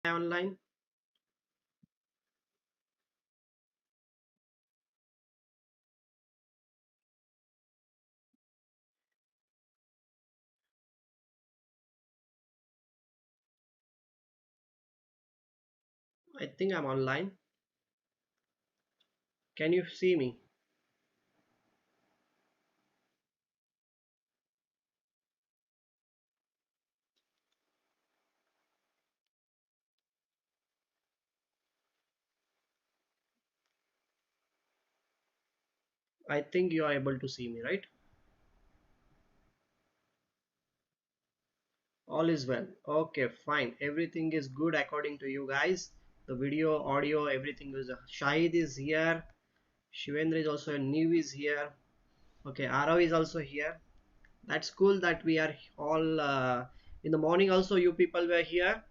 Online. I think I'm online. Can you see me? I think you are able to see me, right? All is well. Okay, fine. Everything is good according to you guys. The video, audio, everything is. Shahid is here. Shivendra is also. New is here. Okay, Arav is also here. That's cool that we are all in the morning. Also, you people were here.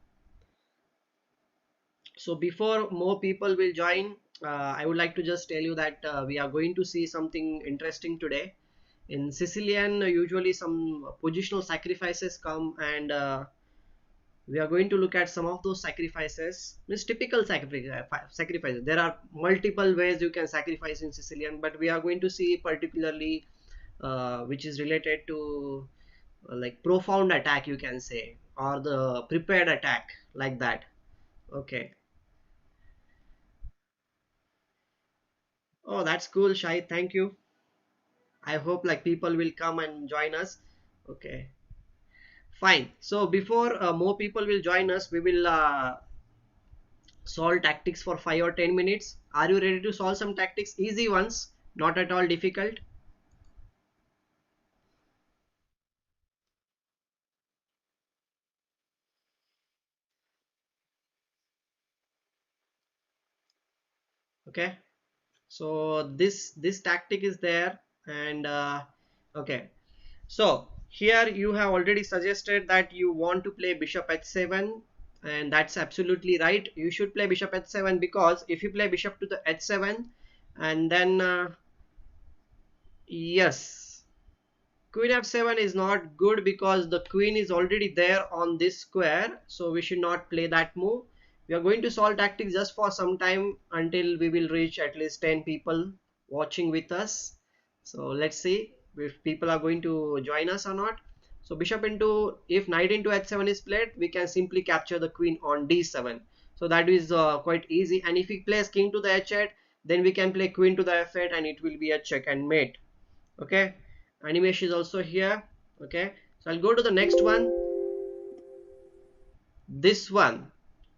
So before more people will join, I would like to just tell you that we are going to see something interesting today. In Sicilian, usually some positional sacrifices come, and we are going to look at some of those sacrifices. Means typical sacrifices. There are multiple ways you can sacrifice in Sicilian, but we are going to see particularly which is related to like profound attack, you can say, or the prepared attack, like that. Okay. Oh, that's cool, Shai. Thank you. I hope like people will come and join us. Okay, fine. So before more people will join us, we will solve tactics for 5 or 10 minutes. Are you ready to solve some tactics? Easy ones, not at all difficult. Okay. So this tactic is there, and okay. So here you have already suggested that you want to play bishop h7, and that's absolutely right. You should play bishop h7 because if you play bishop to the h7 and then yes, queen f7 is not good because the queen is already there on this square, so we should not play that move. We are going to solve tactics just for some time until we will reach at least 10 people watching with us. So let's see if people are going to join us or not. So bishop into, if knight into h7 is played, we can simply capture the queen on d7. So that is quite easy. And if he plays king to the h8, then we can play queen to the f8 and it will be a check and mate. Okay, animation is also here. Okay, so I'll go to the next one. This one,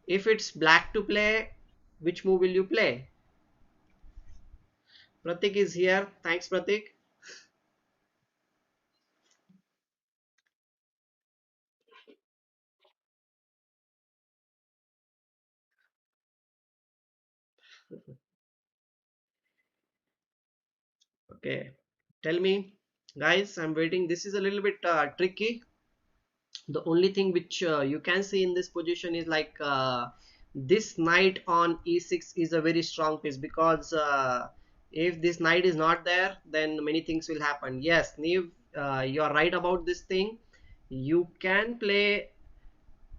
if it's black to play, which move will you play? Pratik is here. Thanks, Pratik. Okay, tell me guys, I'm waiting. This is a little bit tricky. The only thing which you can see in this position is like this knight on e6 is a very strong piece because if this knight is not there, then many things will happen. Yes, Neve, you are right about this thing. You can play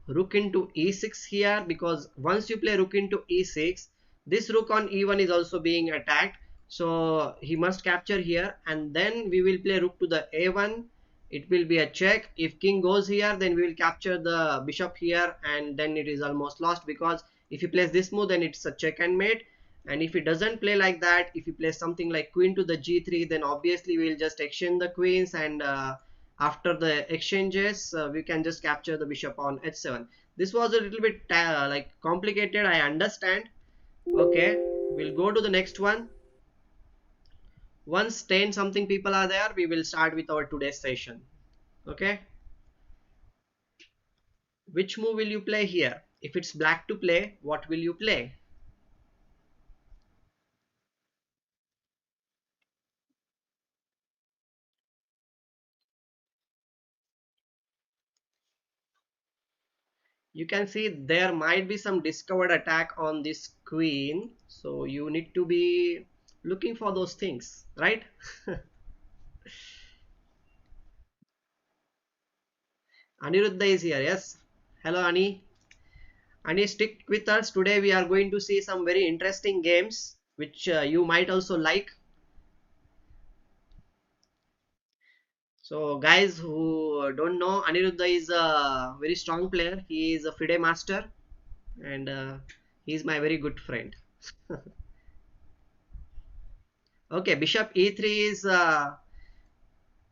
rook into e6 here because once you play rook into e6, this rook on e1 is also being attacked, so he must capture here, and then we will play rook to the a1. It will be a check. If king goes here, then we will capture the bishop here, and then it is almost lost because if he plays this move, then it's a check and mate. And if he doesn't play like that, if he plays something like queen to the g3, then obviously we will just exchange the queens, and after the exchanges we can just capture the bishop on h7. This was a little bit like complicated, I understand. Okay, we'll go to the next one. Once 10 something people are there, we will start with our today's session. Okay, which move will you play here? If it's black to play, what will you play? You can see there might be some discovered attack on this queen, so you need to be looking for those things, right? Aniruddha is here. Yes, hello Ani. And you stick with us. Today we are going to see some very interesting games which you might also like. So guys who don't know, Aniruddha is a very strong player. He is a FIDE master, and he is my very good friend. Okay, bishop e3 is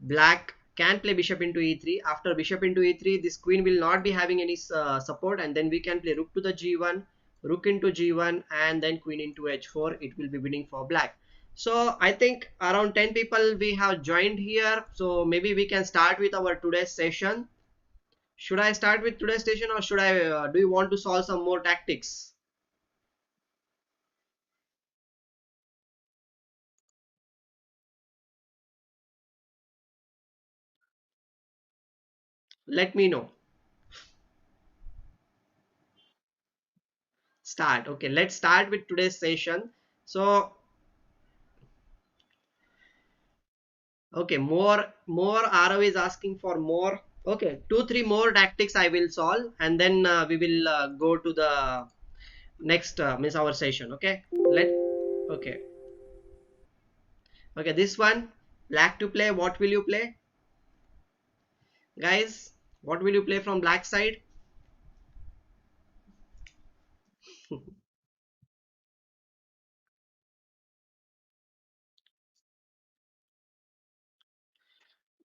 black can play bishop into e3. After bishop into e3, this queen will not be having any support, and then we can play rook to the g1, rook into g1, and then queen into h4. It will be winning for black. So I think around 10 people we have joined here. So maybe we can start with our today's session. Should I start with today's session, or should I do you want to solve some more tactics? Let me know. Start. Okay, let's start with today's session. So okay, more RO is asking for more. Okay, two three more tactics I will solve, and then we will go to the next means our session. Okay, okay, okay. This one, black to play. What will you play, guys? What will you play from black side?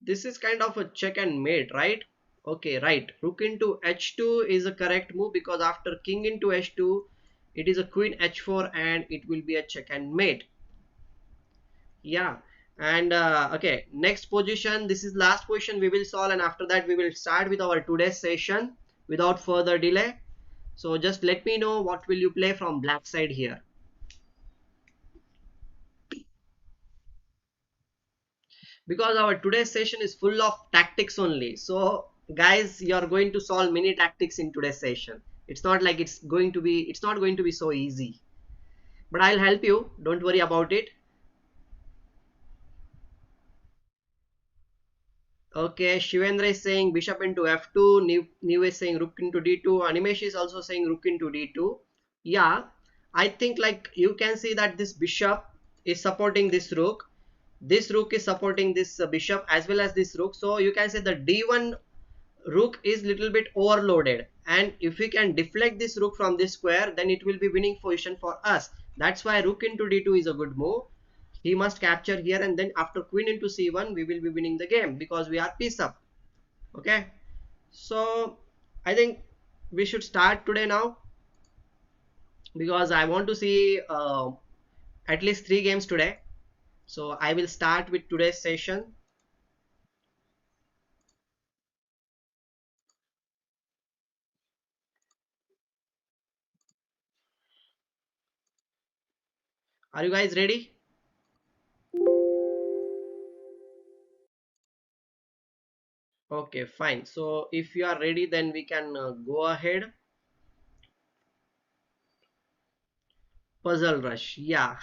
This is kind of a check and mate, right? Okay, right. Rook into h2 is a correct move, because after king into h2, it is a queen h4, and it will be a check and mate. Yeah. And okay, next position, this is last position we will solve, and after that we will start with our today's session without further delay. So just let me know what will you play from black side here, because our today's session is full of tactics only. So guys, you are going to solve many tactics in today's session. It's not like it's not going to be so easy, but I'll help you, don't worry about it. Okay, Shivendra is saying bishop into f2. New is saying rook into d2. Animesh is also saying rook into d2. Yeah, I think like you can see that this bishop is supporting this rook. This rook is supporting this bishop as well as this rook. So you can say the d1 rook is little bit overloaded. And if we can deflect this rook from this square, then it will be winning position for us. That's why rook into d2 is a good move. He must capture here, and then after queen into c1 we will be winning the game because we are piece up. Okay, so I think we should start today now, because I want to see at least 3 games today. So I will start with today's session. Are you guys ready? Okay, fine. So if you are ready, then we can go ahead. Puzzle rush, yeah.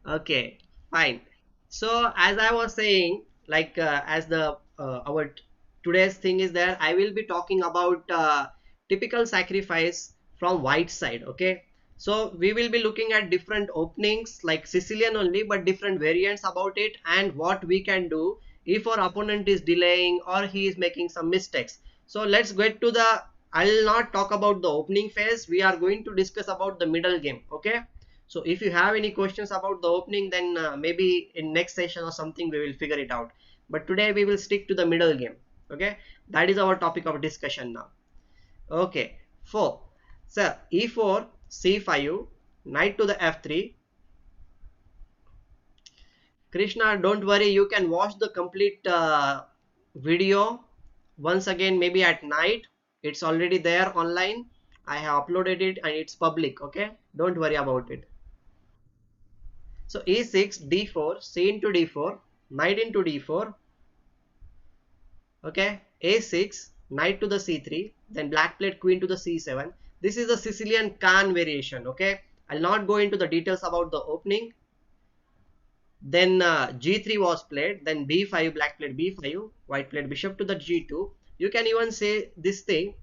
Okay, fine. So as I was saying, like as the our today's thing is there, I will be talking about typical sacrifice from white side. Okay, so we will be looking at different openings like Sicilian only, but different variants about it, and what we can do if our opponent is delaying or he is making some mistakes. So let's get to the, I'll not talk about the opening phase. We are going to discuss about the middle game. Okay, so if you have any questions about the opening, then maybe in next session or something we will figure it out. But today we will stick to the middle game. Okay, that is our topic of discussion now. Okay, 4. So e4, c5, knight to the f3. Krishna, don't worry, you can watch the complete video once again, maybe at night. It's already there online. I have uploaded it and it's public. Okay, don't worry about it. So e6, d4, c into d4, knight into d4. Okay, a6, knight to the c3, then black played queen to the c7. This is the Sicilian Khan variation. Okay, I'll not go into the details about the opening. Then g3 was played, then b5, black played b5, white played bishop to the g2. You can even say this thing.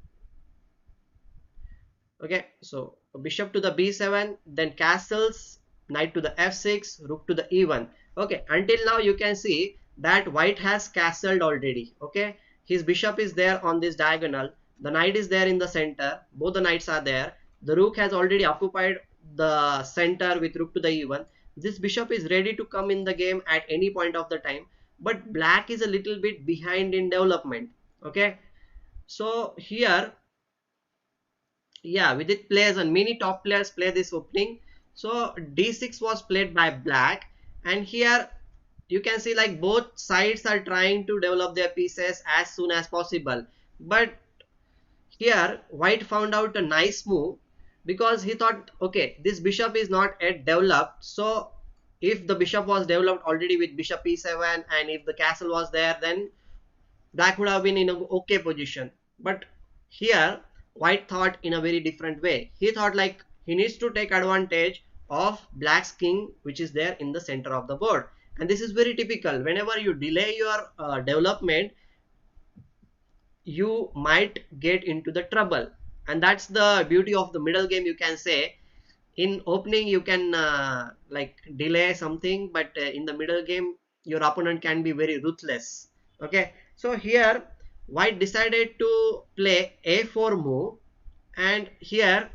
Okay, so bishop to the b7, then castles, knight to the f6, rook to the e1. Okay, until now you can see that white has castled already. Okay, his bishop is there on this diagonal, the knight is there in the center, both the knights are there, the rook has already occupied the center with rook to the e1. This bishop is ready to come in the game at any point of the time, but black is a little bit behind in development. Okay, so here, yeah, with it players and many top players play this opening. So d6 was played by black, and here you can see like both sides are trying to develop their pieces as soon as possible. But here white found out a nice move, because he thought, okay, this bishop is not yet developed, so if the bishop was developed already with bishop e7, and if the castle was there, then black would have been in an okay position. But here white thought in a very different way. He thought like he needs to take advantage of black's king, which is there in the center of the board. And this is very typical. Whenever you delay your development, you might get into the trouble. And that's the beauty of the middle game, you can say. In opening you can like delay something, but in the middle game your opponent can be very ruthless. Okay, so here white decided to play a4 move, and here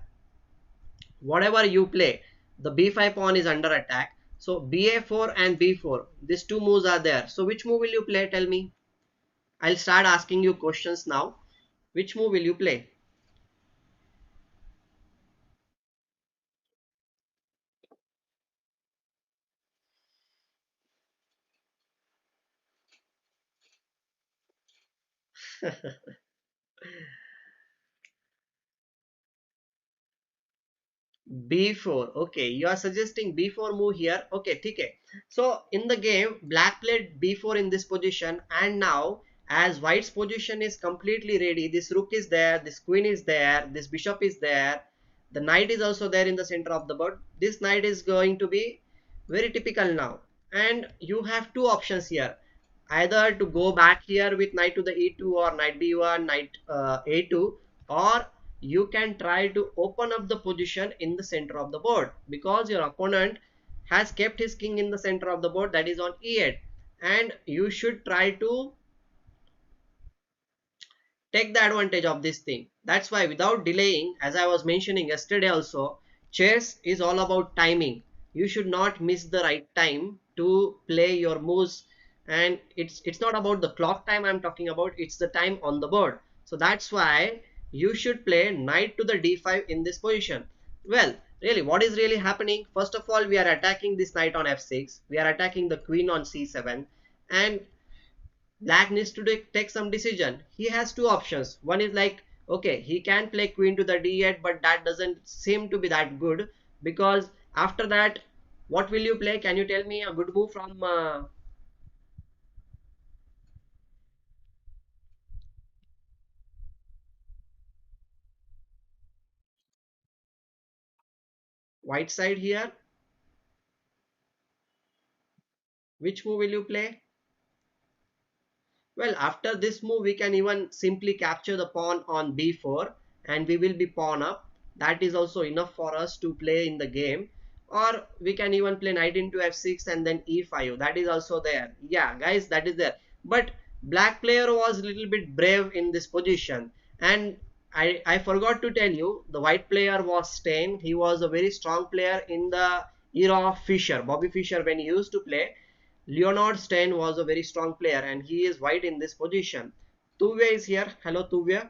whatever you play, the b5 pawn is under attack, so ba4 and b4, these two moves are there. So which move will you play, tell me? I'll start asking you questions now. Which move will you play? b4. Okay, you are suggesting b4 move here. Okay, okay. So in the game black played b4 in this position, and now as white's position is completely ready, this rook is there, this queen is there, this bishop is there, the knight is also there in the center of the board. This knight is going to be very typical now, and you have two options here: either to go back here with knight to the e2 or knight b1, knight a2, or you can try to open up the position in the center of the board, because your opponent has kept his king in the center of the board, that is on e8, and you should try to take the advantage of this thing. That's why without delaying, as I was mentioning yesterday also, chess is all about timing. You should not miss the right time to play your moves, and it's not about the clock time I'm talking about, it's the time on the board. So that's why you should play knight to the d5 in this position. Well, really, what is really happening? First of all, we are attacking this knight on f6, we are attacking the queen on c7, and black needs to take some decision. He has two options. One is like, okay, he can play queen to the d8, but that doesn't seem to be that good, because after that, what will you play? Can you tell me a good move from white side here? Which move will you play? Well, after this move, we can even simply capture the pawn on b4, and we will be pawn up. That is also enough for us to play in the game. Or we can even play knight into f6 and then e5. That is also there. Yeah, guys, that is there. But black player was a little bit brave in this position. And I forgot to tell you, the white player was Stein. He was a very strong player in the era of Fischer, Bobby Fischer, when he used to play. Leonard Stein was a very strong player, and he is white in this position. Tuvia is here. Hello, Tuvia.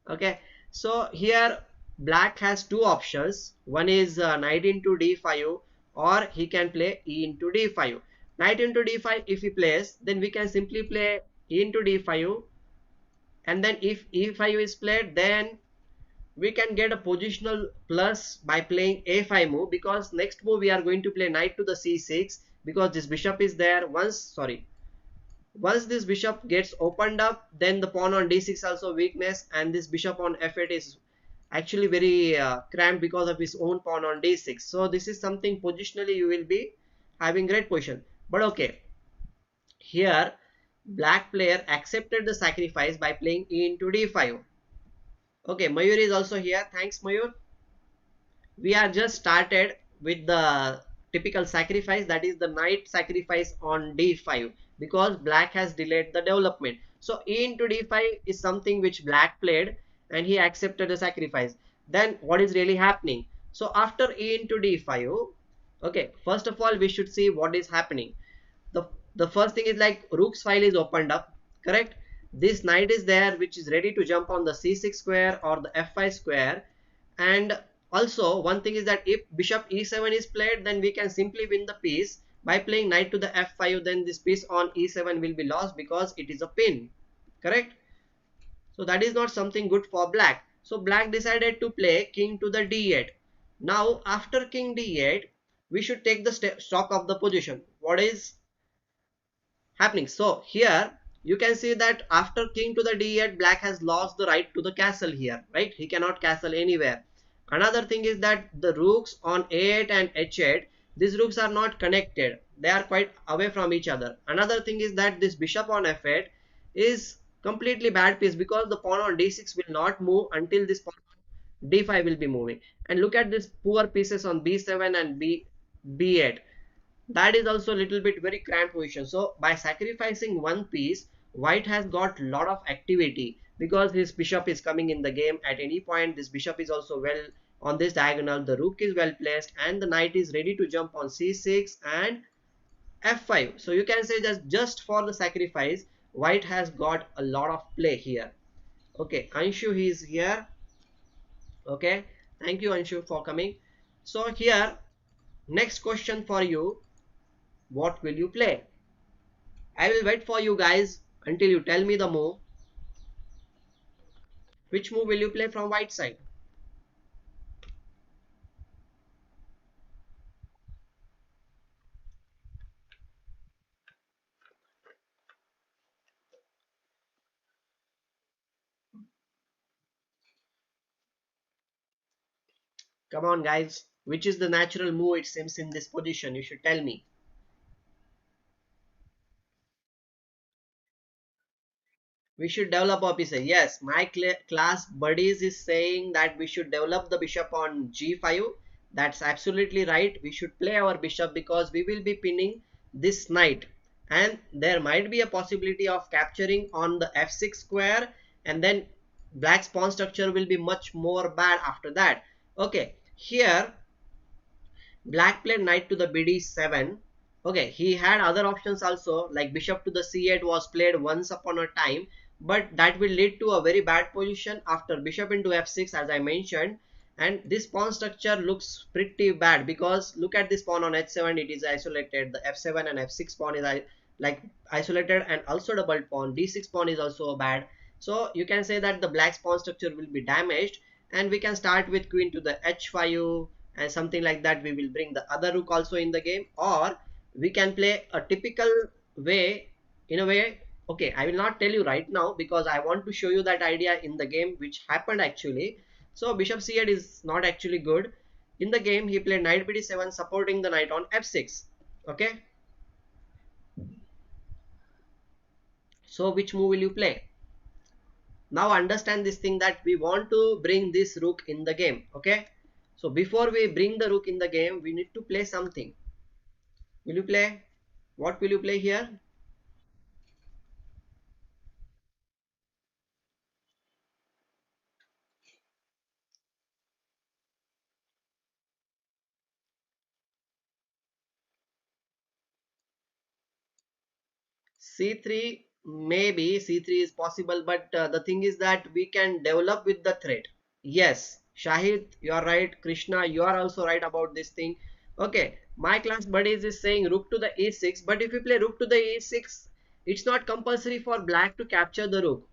Okay, so here black has two options. One is knight into d5, or he can play e into d5. Knight into d5, if he plays, then we can simply play e into d5, and then if e5 is played, then we can get a positional plus by playing a5 move, because next move we are going to play knight to the c6, because this bishop is there. Once this bishop gets opened up, then the pawn on d6 also weakness, and this bishop on f8 is actually very cramped because of his own pawn on d6. So this is something positionally you will be having great position. But okay, here black player accepted the sacrifice by playing e into d5. Okay, Mayur is also here. Thanks, Mayur. We are just started with the typical sacrifice, that is the knight sacrifice on d5, because black has delayed the development. So e into d5 is something which black played and he accepted the sacrifice. Then what is really happening? So after e into d5, okay, first of all we should see what is happening. The the first thing is like rook's file is opened up, correct? This knight is there which is ready to jump on the c6 square or the f5 square. And also one thing is that if bishop e7 is played, then we can simply win the piece by playing knight to the f5. Then this piece on e7 will be lost because it is a pin, correct? So that is not something good for black. So black decided to play king to the d8. Now after king d8, we should take the stock of the position. What is happening? So here you can see that after king to the d8, black has lost the right to the castle here, right? He cannot castle anywhere. Another thing is that the rooks on a8 and h8, these rooks are not connected, they are quite away from each other. Another thing is that this bishop on f8 is completely bad piece, because the pawn on d6 will not move until this pawn on d5 will be moving. And look at these poor pieces on b7 and b8. That is also a little bit very cramped position. So by sacrificing one piece, white has got a lot of activity, because his bishop is coming in the game at any point. This bishop is also well on this diagonal, the rook is well placed, and the knight is ready to jump on c6 and f5. So you can say that just for the sacrifice, white has got a lot of play here. Okay, Anshu, he is here. Okay, thank you Anshu for coming. So here, next question for you, what will you play? I will wait for you guys until you tell me the move. Which move will you play from white side? Come on guys. Which is the natural move it seems in this position? You should tell me. We should develop our piece. Yes, my class buddies is saying that we should develop the bishop on g5. That's absolutely right. We should play our bishop because we will be pinning this knight. And there might be a possibility of capturing on the f6 square, and then black's pawn structure will be much more bad after that. Okay, here black played knight to the bd7. Okay, he had other options also, like bishop to the c8 was played once upon a time, but that will lead to a very bad position after bishop into f6 as I mentioned. And this pawn structure looks pretty bad, because look at this pawn on h7, it is isolated. The f7 and f6 pawn is like isolated, and also double pawn d6 pawn is also bad. So you can say that the black's pawn structure will be damaged, and we can start with queen to the h5 and something like that. We will bring the other rook also in the game, or we can play a typical way, in a way. Okay, I will not tell you right now because I want to show you that idea in the game which happened actually. So bishop c8 is not actually good. In the game he played knight bd7 supporting the knight on f6. Okay, so which move will you play? Now understand this thing, that we want to bring this rook in the game. Okay, so before we bring the rook in the game, we need to play something. Will you play? What will you play here? C3, maybe C3 is possible, but the thing is that we can develop with the threat. Yes, Shahid, you are right. Krishna, you are also right about this thing. Okay, my class buddies is saying rook to the e6, but if you play rook to the e6, it's not compulsory for black to capture the rook.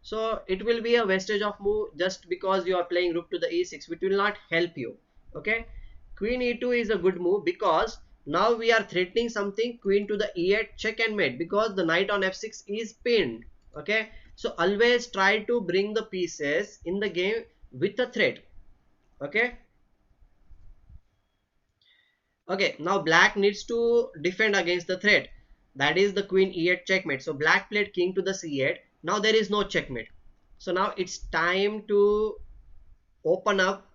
So it will be a wastage of move just because you are playing rook to the e6, which will not help you. Okay, queen e2 is a good move, because now we are threatening something. Queen to the e8, check and mate, because the knight on f6 is pinned. Okay, so always try to bring the pieces in the game with a threat. Okay, okay, now black needs to defend against the threat, that is the queen e8 checkmate. So black played king to the c8. Now there is no checkmate. So now it's time to open up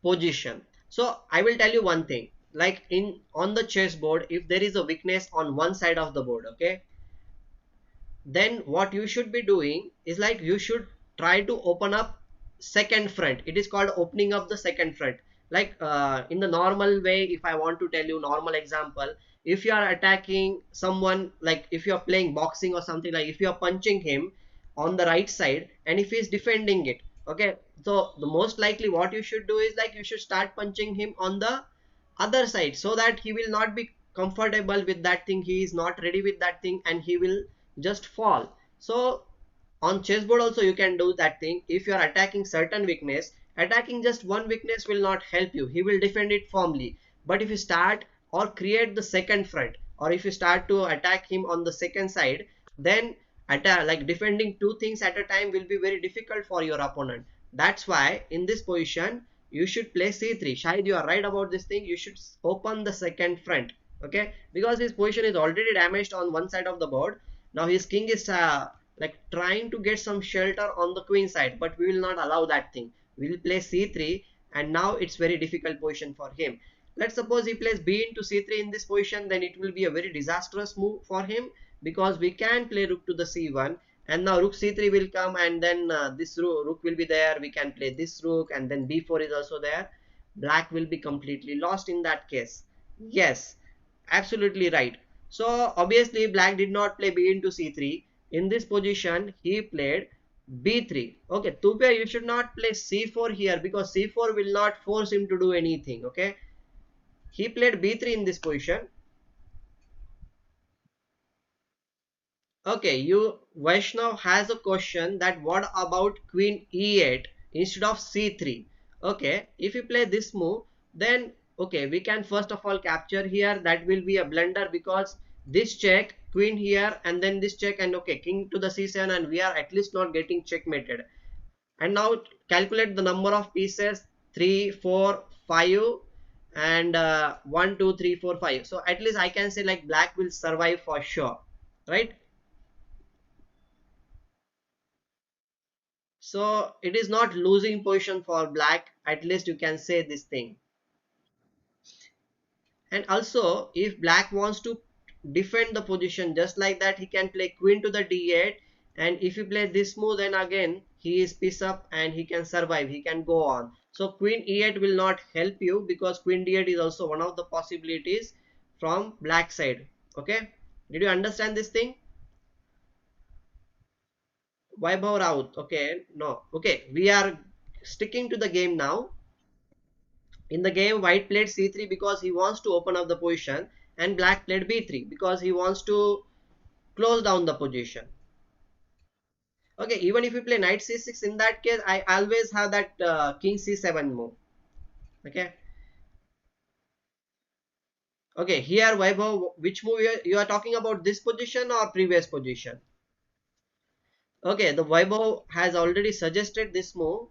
position. So I will tell you one thing, like in on the chessboard, if there is a weakness on one side of the board, okay, then what you should be doing is like you should try to open up second front. It is called opening up the second front. Like in the normal way, if I want to tell you normal example, if you are attacking someone, like if you are playing boxing or something, like if you are punching him on the right side and if he is defending it, okay, so the most likely what you should do is like you should start punching him on the other side, so that he will not be comfortable with that thing, he is not ready with that thing, and he will just fall. So on chessboard also you can do that thing. If you are attacking certain weakness, attacking just one weakness will not help you, he will defend it firmly. But if you start or create the second front, or if you start to attack him on the second side, then attack, like defending two things at a time will be very difficult for your opponent. That's why in this position you should play c3. Shahid, you are right about this thing, you should open the second front, okay, because his position is already damaged on one side of the board. Now his king is like trying to get some shelter on the queen side, but we will not allow that thing. We will play c3, and now it's very difficult position for him. Let's suppose he plays b into c3 in this position, then it will be a very disastrous move for him, because we can play rook to the c1, and now rook c3 will come, and then this rook will be there, we can play this rook, and then b4 is also there. Black will be completely lost in that case. Yes, absolutely right. So obviously black did not play b into c3. In this position he played b3. Okay, Tupia, you should not play c4 here, because c4 will not force him to do anything. Okay, he played b3 in this position. Okay, you Vaishnav has a question that what about queen e8 instead of c3? Okay, if you play this move, then okay, we can first of all capture here. That will be a blunder, because this check, queen here, and then this check, and okay, king to the c7, and we are at least not getting checkmated. And now calculate the number of pieces: 3, 4, 5, and 1, 2, 3, 4, 5. So at least I can say like black will survive for sure, right? So it is not losing position for black, at least you can say this thing. And also if black wants to defend the position just like that, he can play queen to the d8, and if you play this move, then again he is piece up and he can survive, he can go on. So queen e8 will not help you, because queen d8 is also one of the possibilities from black side. Okay, did you understand this thing? Vaibhav Raut, okay, no, okay, we are sticking to the game now. In the game, white played c3 because he wants to open up the position, and black played b3 because he wants to close down the position. Okay, even if you play knight c6, in that case I always have that king c7 move. Okay, okay, here Vaibhav, which move you are talking about, this position or previous position? Okay, the Vaibhav has already suggested this move,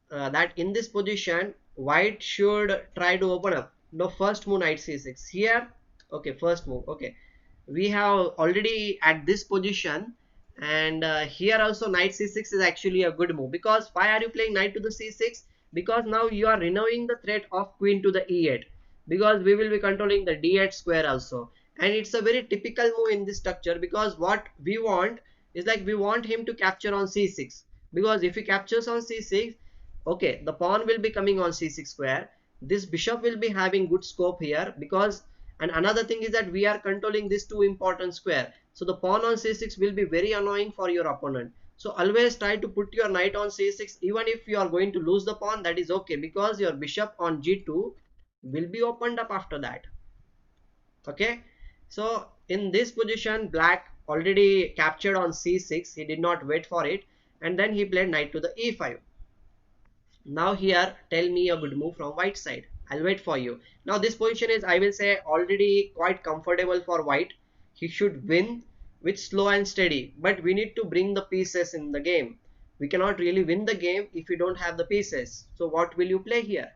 that in this position white should try to open up. The first move knight c6 here. Okay, first move. Okay, we have already at this position, and here also knight c6 is actually a good move, because why are you playing knight to the c6? Because now you are renewing the threat of queen to the e8, because we will be controlling the d8 square also, and it's a very typical move in this structure, because what we want is like we want him to capture on c6, because if he captures on c6, okay, the pawn will be coming on c6 square, this bishop will be having good scope here, because, and another thing is that we are controlling these two important square, so the pawn on c6 will be very annoying for your opponent. So always try to put your knight on c6, even if you are going to lose the pawn, that is okay, because your bishop on g2 will be opened up after that. Okay, so in this position black already captured on c6, he did not wait for it, and then he played knight to the e5. Now here tell me a good move from white side. I'll wait for you. Now this position is, I will say, already quite comfortable for white. He should win with slow and steady, but we need to bring the pieces in the game. We cannot really win the game if we don't have the pieces. So what will you play here?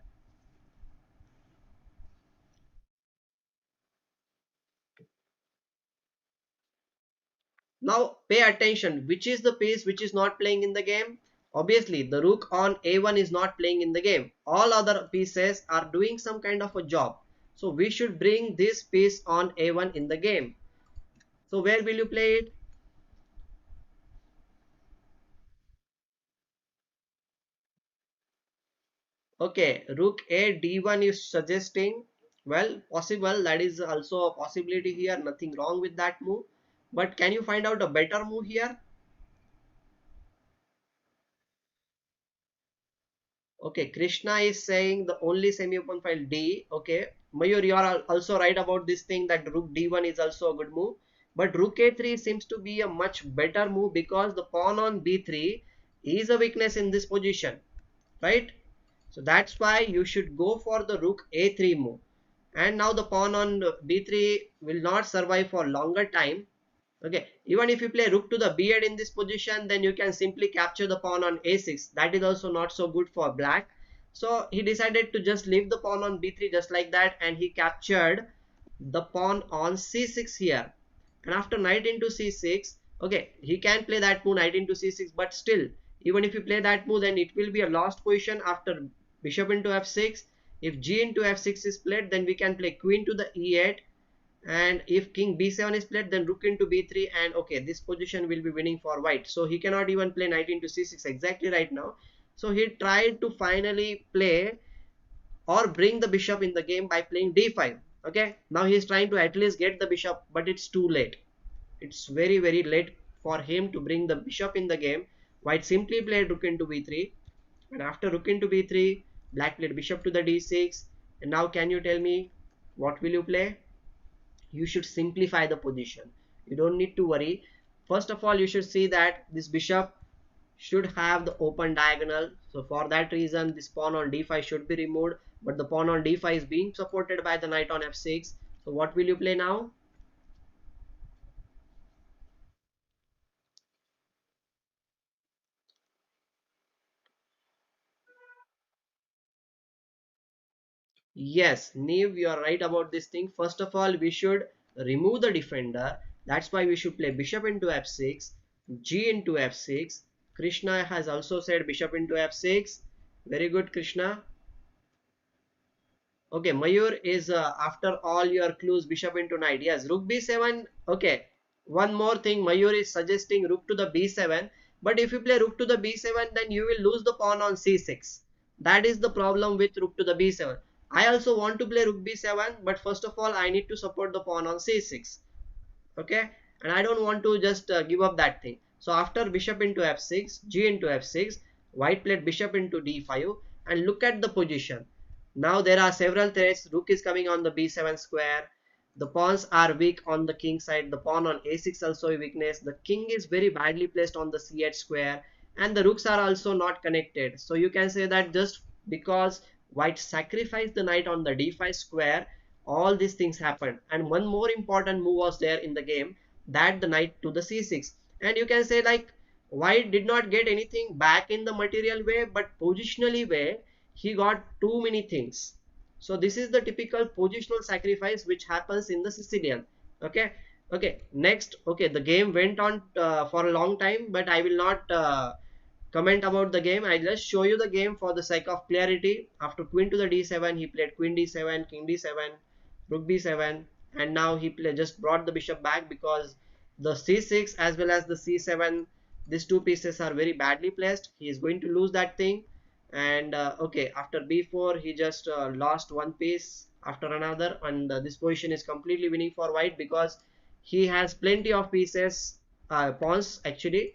Now pay attention, which is the piece which is not playing in the game? Obviously the rook on a1 is not playing in the game. All other pieces are doing some kind of a job. So we should bring this piece on a1 in the game. So where will you play it? Okay, rook a d1 is suggesting. Well, possible, that is also a possibility here. Nothing wrong with that move. But can you find out a better move here? Okay, Krishna is saying the only semi-open file D. Okay, Mayur, you are also right about this thing that rook D1 is also a good move. But rook A3 seems to be a much better move because the pawn on B3 is a weakness in this position, right? So that's why you should go for the rook A3 move. And now the pawn on B3 will not survive for longer time. Okay, even if you play rook to the b8 in this position, then you can simply capture the pawn on a6. That is also not so good for black. So he decided to just leave the pawn on b3 just like that, and he captured the pawn on c6 here. And after knight into c6, okay, he can play that move knight into c6, but still, even if you play that move, then it will be a lost position after bishop into f6. If g into f6 is played, then we can play queen to the e8, and if king b7 is played, then rook into b3, and okay, this position will be winning for white. So he cannot even play knight into c6 exactly right now. So he tried to finally play or bring the bishop in the game by playing d5. Okay, now he is trying to at least get the bishop, but it's too late. It's very very late for him to bring the bishop in the game. White simply played rook into b3, and after rook into b3, black played bishop to the d6. And now can you tell me what will you play? You should simplify the position. You don't need to worry. First of all, you should see that this bishop should have the open diagonal. So for that reason, this pawn on d5 should be removed. But the pawn on d5 is being supported by the knight on f6. So what will you play now? Yes, Neve, you are right about this thing. First of all, we should remove the defender. That's why we should play bishop into f6, g into f6. Krishna has also said bishop into f6. Very good, Krishna. Okay, Mayur is after all your clues, bishop into knight. Yes, rook b7. Okay, one more thing, Mayur is suggesting rook to the b7. But if you play rook to the b7, then you will lose the pawn on c6. That is the problem with rook to the b7. I also want to play rook b7, but first of all, I need to support the pawn on c6. Okay, and I don't want to just give up that thing. So after bishop into f6, g into f6, white played bishop into d5, and look at the position. Now there are several threats. Rook is coming on the b7 square. The pawns are weak on the king side. The pawn on a6 also a weakness. The king is very badly placed on the c8 square, and the rooks are also not connected. So you can say that just because white sacrificed the knight on the d5 square, all these things happened. And one more important move was there in the game, that the knight to the c6. And you can say like white did not get anything back in the material way, but positionally way he got too many things. So this is the typical positional sacrifice which happens in the Sicilian. Okay, okay, next. Okay, the game went on for a long time, but I will not comment about the game. I just show you the game for the sake of clarity. After queen to the d7, he played queen d7, king d7, rook b7, and now he just brought the bishop back because the c6 as well as the c7, these two pieces are very badly placed. He is going to lose that thing. And okay, after b4 he just lost one piece after another, and this position is completely winning for white because he has plenty of pieces, pawns actually,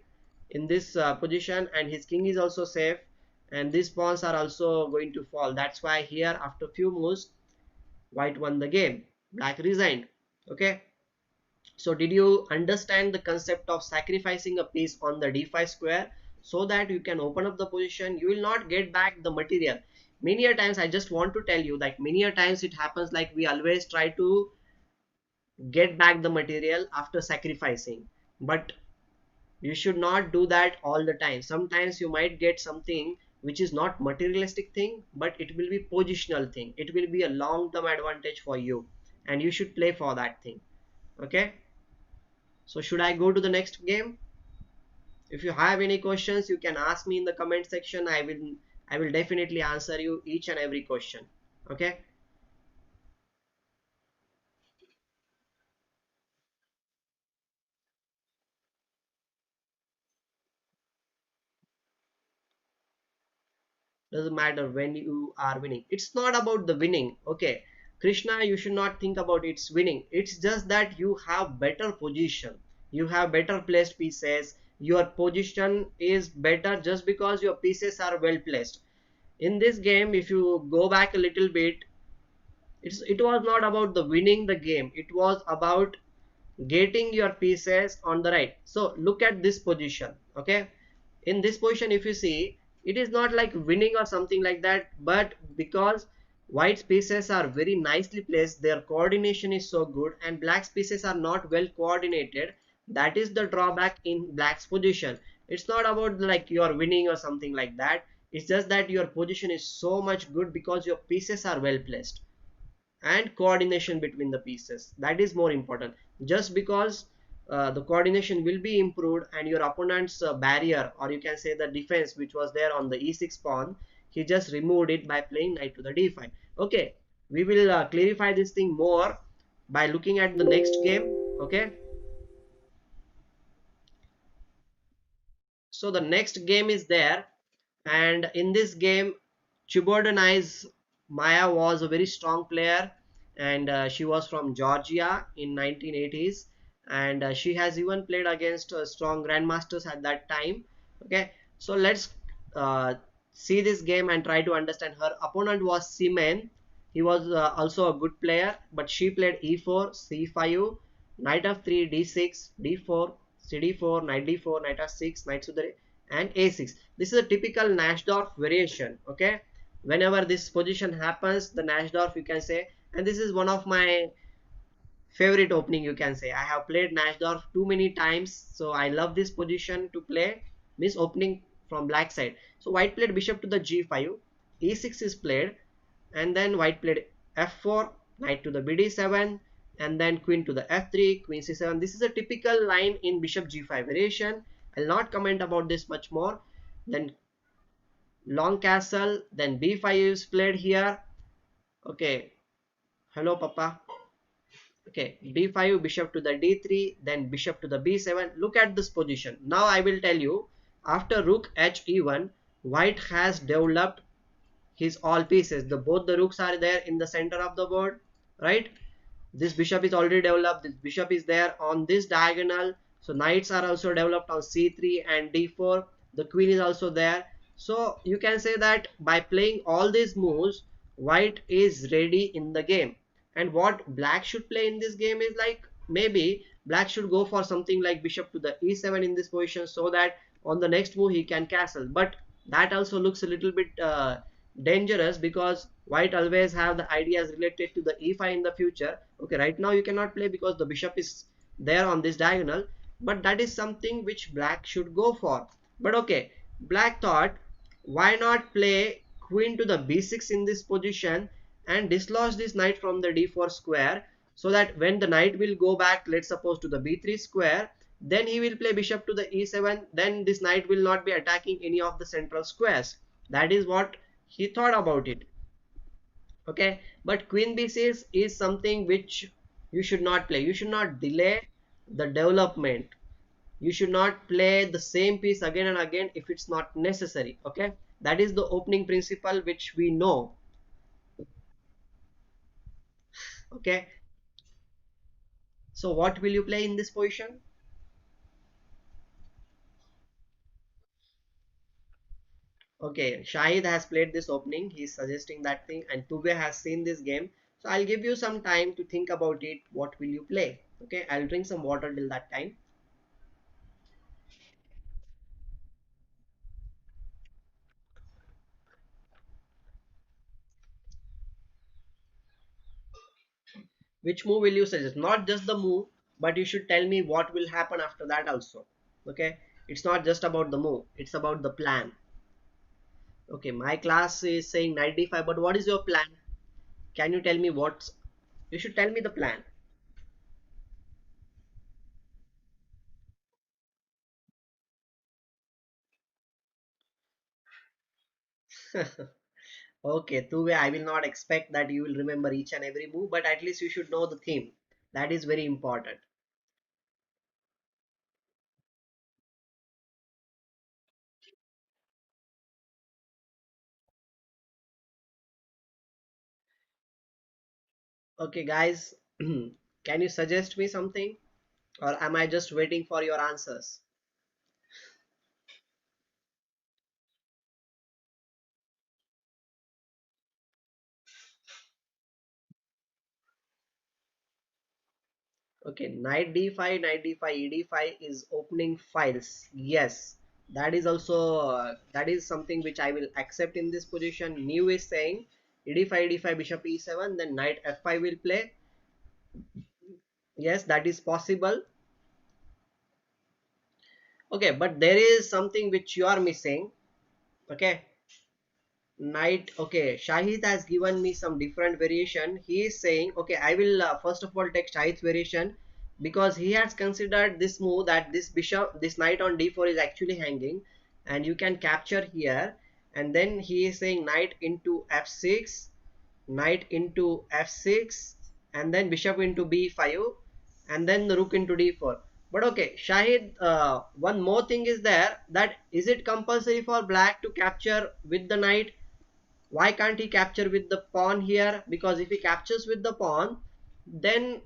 in this position, and his king is also safe, and these pawns are also going to fall. That's why here after few moves white won the game, black resigned. Okay, so did you understand the concept of sacrificing a piece on the d5 square so that you can open up the position? You will not get back the material. Many a times, I just want to tell you that many a times it happens like we always try to get back the material after sacrificing, but you should not do that all the time. Sometimes you might get something which is not materialistic thing, but it will be positional thing. It will be a long term advantage for you, and you should play for that thing. Okay, so should I go to the next game? If you have any questions, you can ask me in the comment section. I will definitely answer you each and every question. Okay. Doesn't matter when you are winning. It's not about the winning. Okay, Krishna, you should not think about it's winning. It's just that you have better position. You have better placed pieces. Your position is better just because your pieces are well placed. In this game, if you go back a little bit, it was not about the winning the game. It was about getting your pieces on the right. So look at this position. Okay, in this position, if you see, it is not like winning or something like that, but because white pieces are very nicely placed, their coordination is so good, and black pieces are not well coordinated. That is the drawback in black's position. It's not about like you are winning or something like that. It's just that your position is so much good because your pieces are well placed, and coordination between the pieces, that is more important. Just because the coordination will be improved, and your opponent's barrier, or you can say the defense which was there on the e6 pawn, he just removed it by playing knight to the d5. Okay, we will clarify this thing more by looking at the next game. Okay, so the next game is there, and in this game Chibodani's Maya was a very strong player, and she was from Georgia in 1980s, and she has even played against strong grandmasters at that time. Okay, so let's uh, see this game and try to understand. Her opponent was Simen. He was also a good player, but she played e4, c5, knight f3, d6, d4, cd4, knight d4, knight f6, knight to the and a6. This is a typical Nasdorf variation. Okay, whenever this position happens, the Nasdorf you can say, and this is one of my favorite opening, you can say. I have played Nasdorf too many times, so I love this position to play, this opening from black side. So white played bishop to the g5, e6 is played, and then white played f4, knight to the bd7, and then queen to the f3, queen c7. This is a typical line in bishop g5 variation. I'll not comment about this much more. Then long castle, then b5 is played here. Okay, hello papa. Okay, d5, bishop to the d3, then bishop to the b7. Look at this position. Now I will tell you, after rook h e1, white has developed his all pieces. Both the rooks are there in the center of the board, right? This bishop is already developed. This bishop is there on this diagonal. So knights are also developed on c3 and d4. The queen is also there. So you can say that by playing all these moves, white is ready in the game. And what black should play in this game is like, maybe black should go for something like bishop to the e7 in this position, so that on the next move he can castle. But that also looks a little bit dangerous, because white always have the ideas related to the e5 in the future. Okay, right now you cannot play because the bishop is there on this diagonal, but that is something which black should go for. But okay, black thought, why not play queen to the b6 in this position and dislodge this knight from the d4 square, so that when the knight will go back, let's suppose to the b3 square, then he will play bishop to the e7, then this knight will not be attacking any of the central squares. That is what he thought about it. Okay, but queen b6 is something which you should not play. You should not delay the development. You should not play the same piece again and again if it's not necessary. Okay, that is the opening principle which we know. Okay, so what will you play in this position? Okay, Shahid has played this opening. He's suggesting that thing, and Tube has seen this game. So I'll give you some time to think about it. What will you play? Okay, I'll drink some water till that time. Which move will you suggest? Not just the move, but you should tell me what will happen after that also. Okay, it's not just about the move, it's about the plan. Okay, my class is saying 95, but what is your plan? Can you tell me what? You should tell me the plan. Okay, Tuve, I will not expect that you will remember each and every move, but at least you should know the theme. That is very important. Okay, guys, can you suggest me something, or am I just waiting for your answers? Okay, knight d5, knight d5, e d5 is opening files. Yes, that is also that is something which I will accept in this position. New is saying e d5, e d5, bishop e7, then knight f5 will play. Yes, that is possible. Okay, but there is something which you are missing. Okay, knight. Okay, Shahid has given me some different variation. He is saying, okay, I will first of all take Shahid's variation, because he has considered this move that this bishop, this knight on d4 is actually hanging, and you can capture here. And then he is saying knight into f6, knight into f6, and then bishop into b5, and then the rook into d4. But okay, Shahid, one more thing is there, that is it compulsory for black to capture with the knight? Why can't he capture with the pawn here? Because if he captures with the pawn, then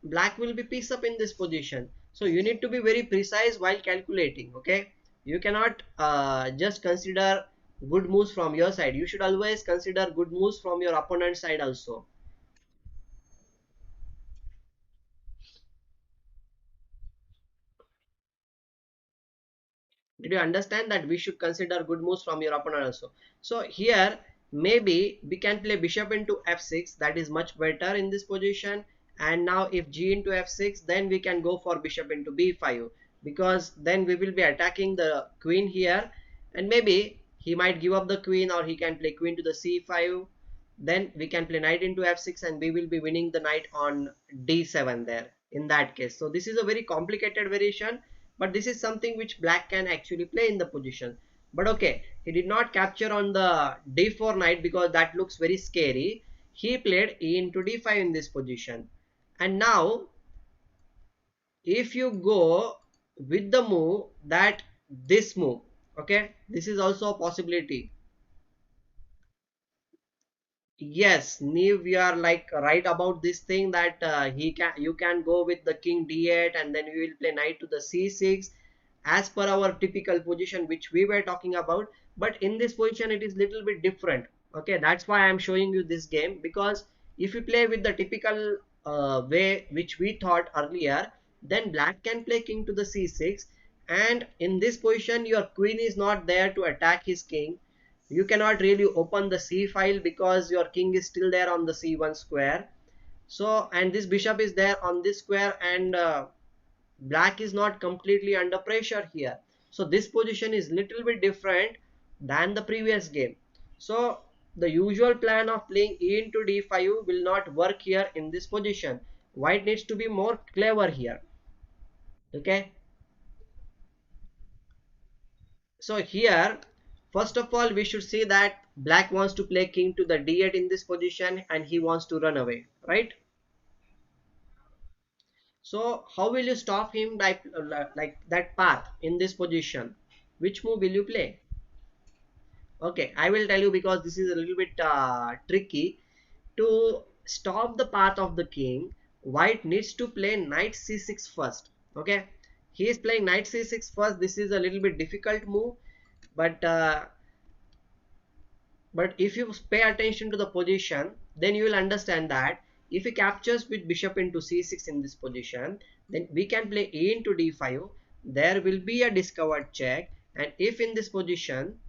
black will be piece up in this position. So you need to be very precise while calculating. Okay, you cannot just consider good moves from your side. You should always consider good moves from your opponent's side also. Did you understand that we should consider good moves from your opponent also? So here maybe we can play bishop into f6. That is much better in this position. And now if g into f6, then we can go for bishop into b5, because then we will be attacking the queen here. And maybe he might give up the queen, or he can play queen to the c5. Then we can play knight into f6, and we will be winning the knight on d7 there in that case. So this is a very complicated variation, but this is something which black can actually play in the position. But okay, he did not capture on the d4 knight, because that looks very scary. He played e into d5 in this position. And now if you go with the move, that this move, okay, this is also a possibility. Yes, Neve, we are like right about this thing, that you can go with the king d8, and then we will play knight to the c6 as per our typical position which we were talking about. But in this position it is little bit different. Okay, that's why I am showing you this game, because if you play with the typical way which we thought earlier, then black can play king to the c6, and in this position your queen is not there to attack his king. You cannot really open the c file, because your king is still there on the c1 square. So, and this bishop is there on this square, and black is not completely under pressure here. So this position is little bit different than the previous game. So the usual plan of playing e into d5 will not work here in this position. White needs to be more clever here. Okay, so here first of all we should see that black wants to play king to the d8 in this position, and he wants to run away, right? So how will you stop him like that path in this position? Which move will you play? Okay, I will tell you, because this is a little bit tricky. To stop the path of the king, white needs to play knight c6 first. Okay, he is playing knight c6 first. This is a little bit difficult move, but if you pay attention to the position, then you will understand that if he captures with bishop into c6 in this position, then we can play a into d5. There will be a discovered check, and if in this position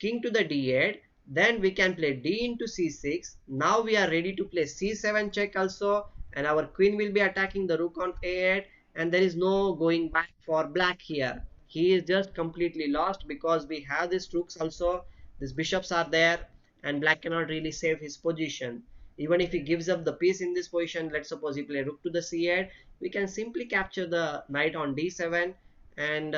king to the d8, then we can play d into c6. Now we are ready to play c7 check also, and our queen will be attacking the rook on a8, and there is no going back for black here. He is just completely lost, because we have these rooks also, these bishops are there, and black cannot really save his position. Even if he gives up the piece in this position, let's suppose he play rook to the c8, we can simply capture the knight on d7, and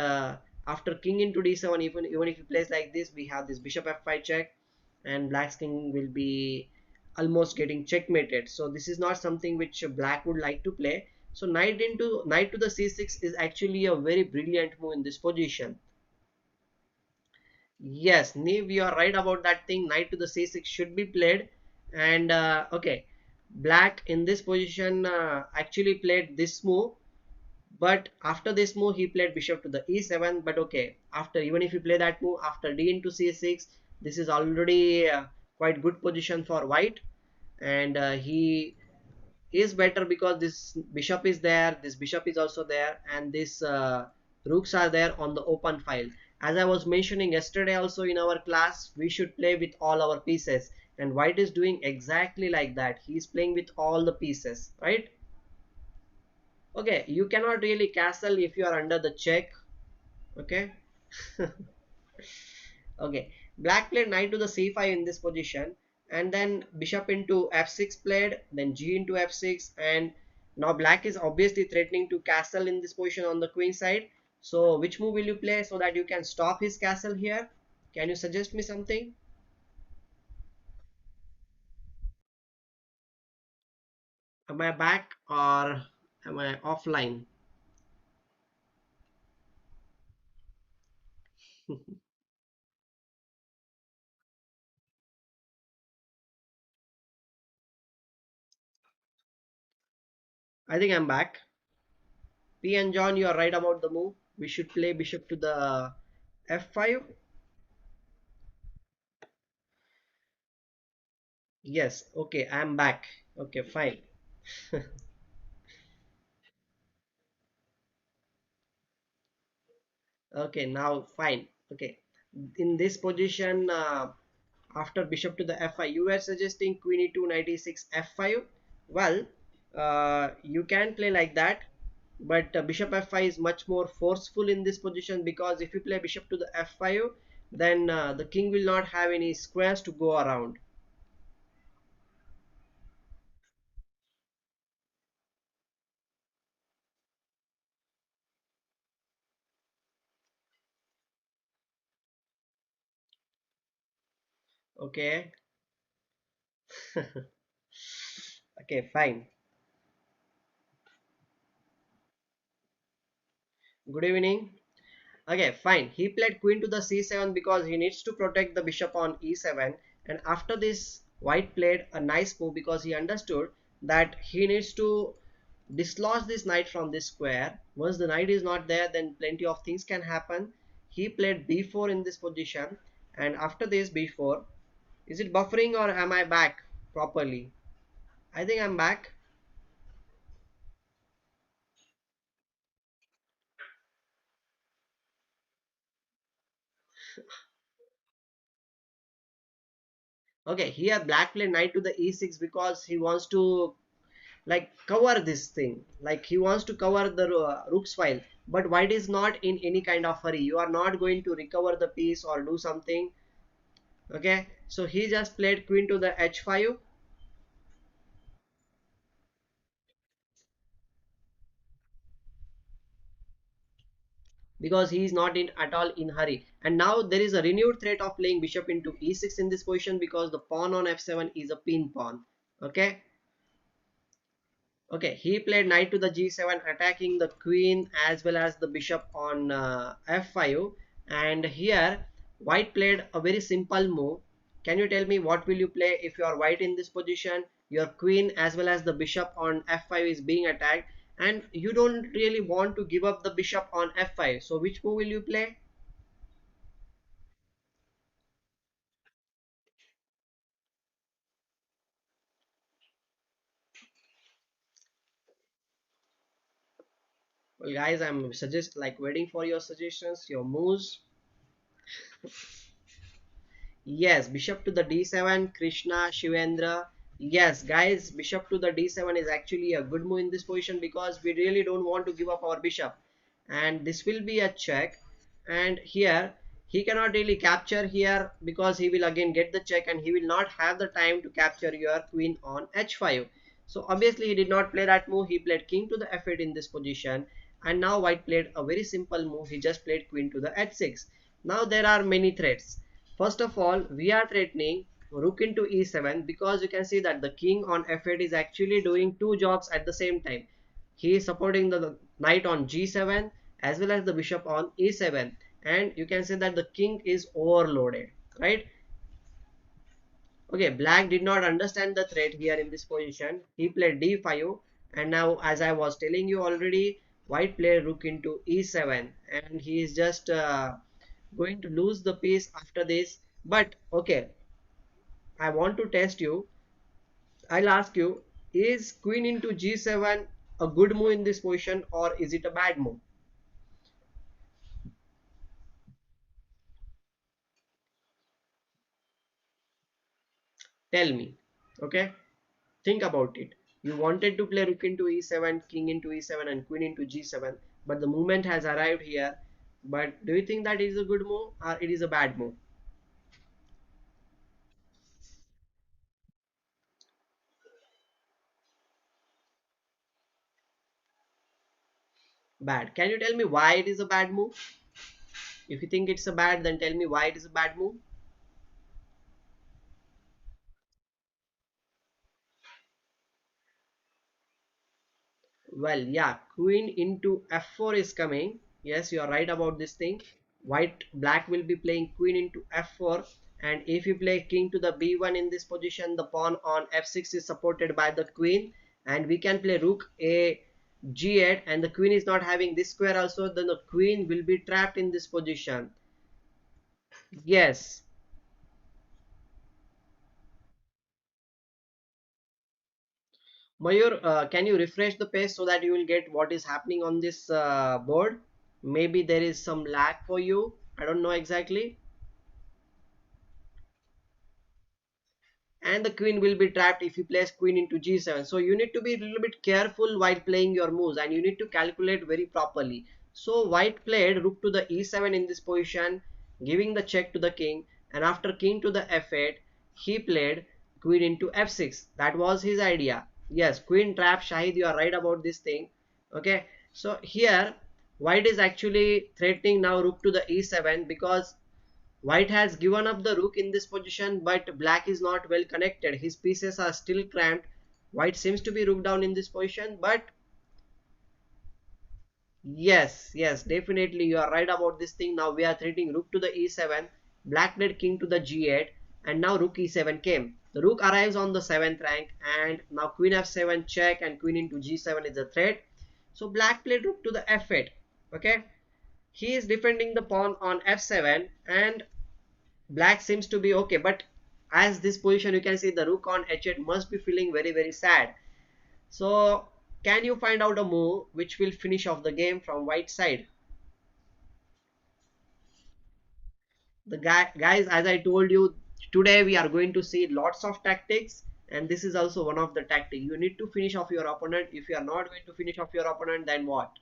after king into d7, even if he plays like this, we have this bishop f5 check, and black's king will be almost getting checkmated. So this is not something which black would like to play. So knight to the c6 is actually a very brilliant move in this position. Yes, Neve, you are right about that thing. Knight to the c6 should be played. And okay, black in this position actually played this move. But after this move, he played bishop to the e7. But okay, after, even if you play that move after d into c6, this is already quite good position for white. And he is better because this bishop is there, this bishop is also there, and this rooks are there on the open file. As I was mentioning yesterday also in our class, we should play with all our pieces, and white is doing exactly like that. He is playing with all the pieces, right? Okay, you cannot really castle if you are under the check. Okay. Okay, black played knight to the c5 in this position, and then bishop into f6 played, then g into f6, and now black is obviously threatening to castle in this position on the queen side. So which move will you play so that you can stop his castle here? Can you suggest me something? Am I back or am I offline? I think I'm back. P and John, you are right about the move. We should play bishop to the f5. Yes, okay, I'm back. Okay, fine. Okay, now fine. Okay, in this position, after bishop to the f5, you were suggesting queen e2, knight e6, f5. Well, you can play like that, but bishop f5 is much more forceful in this position, because if you play bishop to the f5, then the king will not have any squares to go around. Okay. Okay, fine. Good evening. Okay, fine. He played queen to the c7 because he needs to protect the bishop on e7. And after this, white played a nice move because he understood that he needs to dislodge this knight from this square. Once the knight is not there, then plenty of things can happen. He played b4 in this position. And after this b4, is it buffering or am I back properly? I think I'm back. Okay, here black played knight to the e6 because he wants to like cover this thing, like he wants to cover the rook's file. But white is not in any kind of hurry. You are not going to recover the piece or do something. Okay, so he just played queen to the h5 because he is not in at all in hurry. And now there is a renewed threat of playing bishop into e6 in this position because the pawn on f7 is a pin pawn. Okay. Okay, he played knight to the g7, attacking the queen as well as the bishop on f5. And here, white played a very simple move. Can you tell me what will you play if you are white in this position? Your queen as well as the bishop on f5 is being attacked, and you don't really want to give up the bishop on f5. So which move will you play? Well, guys, I'm suggest like waiting for your suggestions, your moves. Yes, bishop to the d7, Krishna, Shivendra. Yes, guys, bishop to the d7 is actually a good move in this position because we really don't want to give up our bishop. And this will be a check. And here, he cannot really capture here because he will again get the check and he will not have the time to capture your queen on h5. So obviously he did not play that move. He played king to the f8 in this position. And now white played a very simple move. He just played queen to the h6. Now there are many threats. First of all, we are threatening rook into e7, because you can see that the king on f8 is actually doing two jobs at the same time. He is supporting the knight on g7 as well as the bishop on e7, and you can say that the king is overloaded, right? Okay, black did not understand the threat here in this position. He played d5, and now, as I was telling you already, white played rook into e7, and he is just going to lose the piece after this. But okay, I want to test you. I'll ask you, is queen into g7 a good move in this position, or is it a bad move? Tell me. Okay, think about it. You wanted to play rook into e7, king into e7, and queen into g7, but the movement has arrived here. But do you think that it is a good move or it is a bad move? Bad. Can you tell me why it is a bad move? If you think it's a bad, then tell me why it is a bad move. Well, yeah, queen into f4 is coming. Yes, you are right about this thing. Black will be playing queen into f4, and if you play king to the b1 in this position, the pawn on f6 is supported by the queen, and we can play rook a g8, and the queen is not having this square also, then the queen will be trapped in this position. Yes. Mayur, can you refresh the page so that you will get what is happening on this board? Maybe there is some lag for you. I don't know exactly. And the queen will be trapped if you place queen into g7. So you need to be a little bit careful while playing your moves, and you need to calculate very properly. So white played rook to the e7 in this position, giving the check to the king, and after king to the f8, he played queen into f6. That was his idea. Yes, queen trap. Shahid, you are right about this thing. Okay, so here white is actually threatening now rook to the e7, because white has given up the rook in this position, but black is not well connected. His pieces are still cramped. White seems to be rook down in this position, but yes, yes, definitely you are right about this thing. Now we are threatening rook to the e7. Black played king to the g8, and now rook e7 came. The rook arrives on the 7th rank, and now queen f7 check, and queen into g7 is a threat. So black played rook to the f8. Okay, he is defending the pawn on f7, and black seems to be okay, but as this position you can see the rook on h8 must be feeling very very sad. So can you find out a move which will finish off the game from white side? Guys, as I told you, today we are going to see lots of tactics, and this is also one of the tactics. You need to finish off your opponent. If you are not going to finish off your opponent, then what?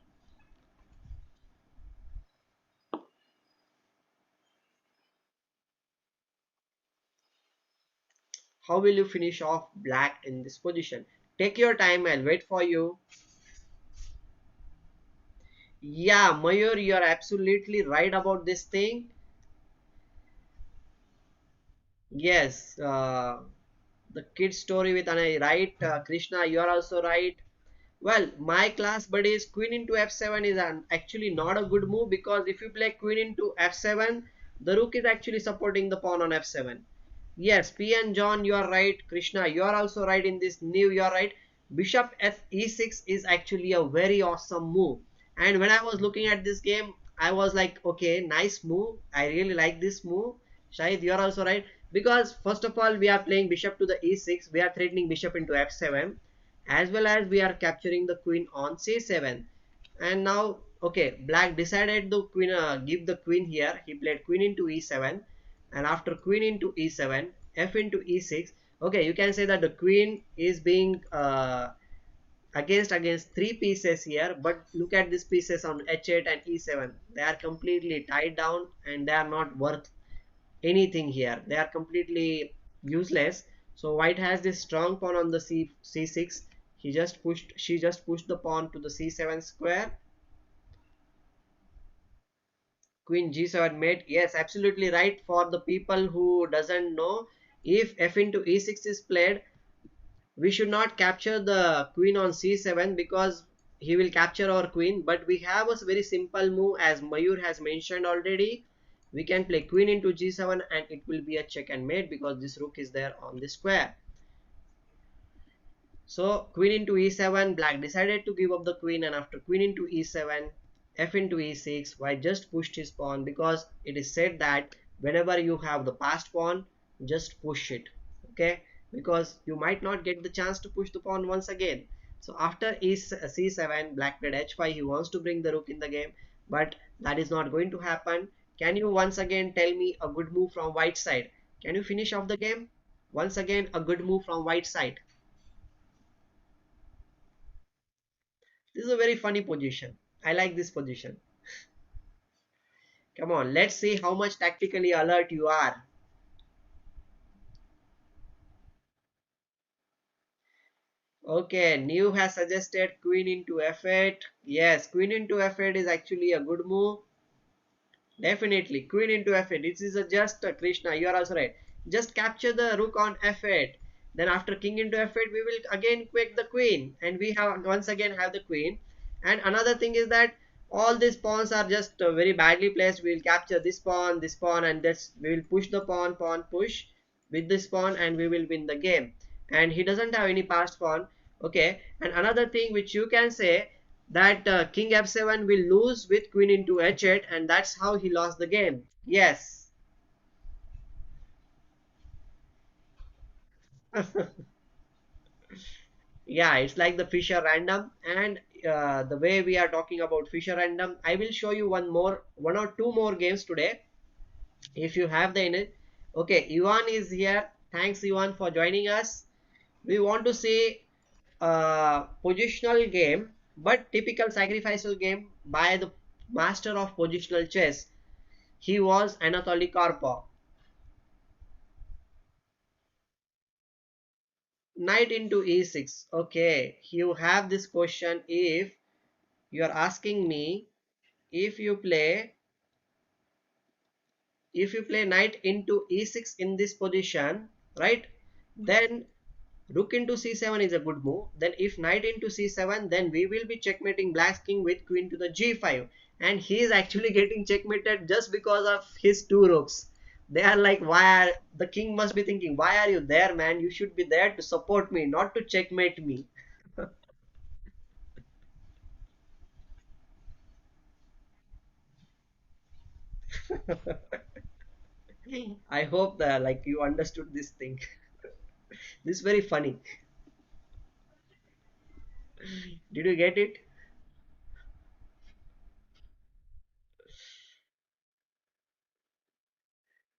How will you finish off black in this position? Take your time, I'll wait for you. Yeah, Mayur, you are absolutely right about this thing. Yes, the kid story with Anai, right? Krishna, you are also right. Well, my class buddies, queen into f7 is actually not a good move, because if you play queen into f7, the rook is actually supporting the pawn on f7. Yes, P and John, you are right. Krishna, you are also right in this. New, you are right. Bishop f e6 is actually a very awesome move. And when I was looking at this game, I was like, okay, nice move. I really like this move. Shahid, you are also right. Because first of all, we are playing bishop to the e6. We are threatening bishop into f7, as well as we are capturing the queen on c7. And now, okay, black decided to queen give the queen here. He played queen into e7, and after queen into e7, f into e6. Okay, you can say that the queen is being against three pieces here, but look at these pieces on h8 and e7. They are completely tied down, and they are not worth anything here. They are completely useless. So white has this strong pawn on the c6. She just pushed the pawn to the c7 square, Queen G7 mate. Yes, absolutely right. For the people who doesn't know, if f into e6 is played, we should not capture the queen on c7 because he will capture our queen. But we have a very simple move, as Mayur has mentioned already. We can play queen into g7 and it will be a check and mate because this rook is there on the square. So queen into e7, black decided to give up the queen, and after queen into e7, f into e6, white just pushed his pawn because it is said that whenever you have the passed pawn, just push it. Okay, because you might not get the chance to push the pawn once again. So after c7, black played h5. He wants to bring the rook in the game, but that is not going to happen. Can you once again tell me a good move from white side? Can you finish off the game? Once again, a good move from white side. This is a very funny position. I like this position. Come on, let's see how much tactically alert you are. Okay, New has suggested queen into f8. Yes, queen into f8 is actually a good move. Definitely, queen into f8. This is a just Krishna. You are also right. Just capture the rook on f8. Then after king into f8, we will again quick the queen, and we have once again have the queen. And another thing is that all these pawns are just very badly placed. We will capture this pawn, and this we will push the pawn push with this pawn, and we will win the game. And he doesn't have any passed pawn. Okay. And another thing which you can say, that king f7 will lose with queen into h8, and that's how he lost the game. Yes. Yeah, it's like the Fisher random. And the way we are talking about Fisher random, I will show you one or two more games today if you have the in it. Okay, Ivan is here. Thanks, Ivan, for joining us. We want to see a positional game, but typical sacrificial game by the master of positional chess. He was Anatoly Karpov. Knight into e6. Okay, you have this question. If you are asking me, if you play knight into e6 in this position, right, then rook into c7 is a good move. Then if knight into c7, then we will be checkmating black's king with queen to the g5. And he is actually getting checkmated just because of his two rooks. They are like, why are, the king must be thinking, why are you there, man? You should be there to support me, not to checkmate me. I hope that like you understood this thing. This is very funny. Did you get it?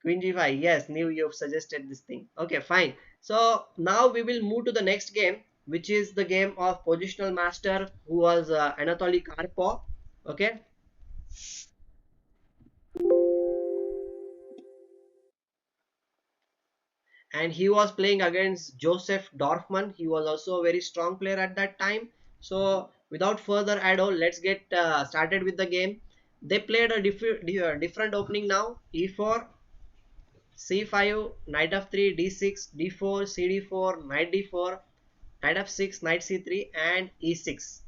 Queen g5. Yes, new you've suggested this thing. Okay, fine. So now we will move to the next game, which is the game of positional master, who was Anatoly Karpov. Okay, and he was playing against Joseph Dorfman. He was also a very strong player at that time. So without further ado, let's get started with the game. They played a different opening now. E4, c5, knight f3, d6, d4, cd4, knight d4, knight f6, knight c3, and e6.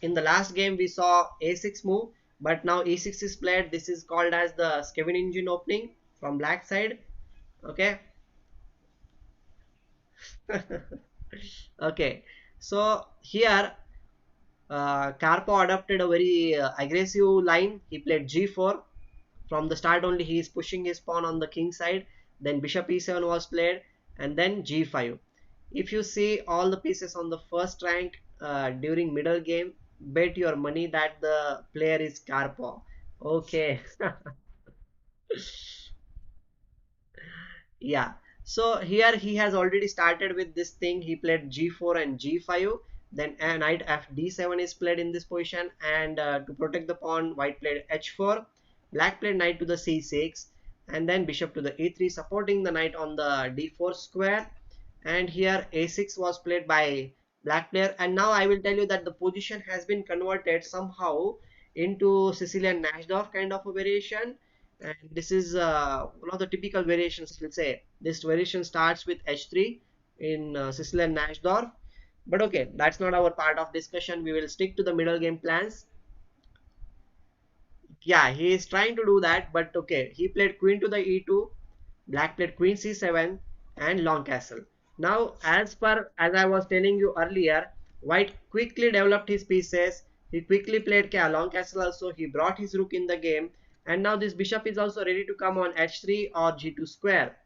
In the last game we saw a6 move, but now e6 is played. This is called as the Scheveningen opening from black side. Okay. Okay, so here Karpo adopted a very aggressive line. He played g4. From the start only he is pushing his pawn on the king side. Then bishop e7 was played, and then g5. If you see all the pieces on the first rank during middle game, bet your money that the player is Karpo. Okay. Yeah, so here he has already started with this thing. He played g4 and g5. Then a knight f d7 is played in this position, and to protect the pawn, white played h4. Black played knight to the c6, and then bishop to the e3, supporting the knight on the d4 square. And here a6 was played by black player. And now I will tell you that the position has been converted somehow. into Sicilian Nashdorf kind of a variation. And this is one of the typical variations, we'll say. This variation starts with h3 in Sicilian Nashdorf. But okay, that's not our part of discussion. We will stick to the middle game plans. Yeah, he is trying to do that, but okay, he played queen to the e2, black played queen c7 and long castle. Now, as I was telling you earlier, white quickly developed his pieces. He quickly played long castle also. He brought his rook in the game, and now this bishop is also ready to come on h3 or g2 square,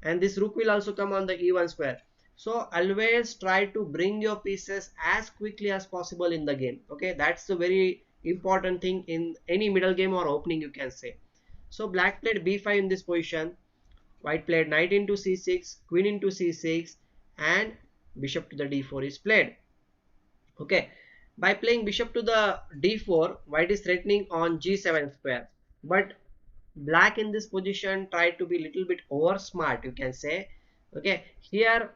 and this rook will also come on the e1 square. So always try to bring your pieces as quickly as possible in the game. Okay, that's the very important thing in any middle game or opening, you can say. So black played b5 in this position, white played knight into c6, queen into c6, and bishop to the d4 is played. Okay, by playing bishop to the d4, white is threatening on g7 square, but black in this position tried to be little bit over smart, you can say. Okay, here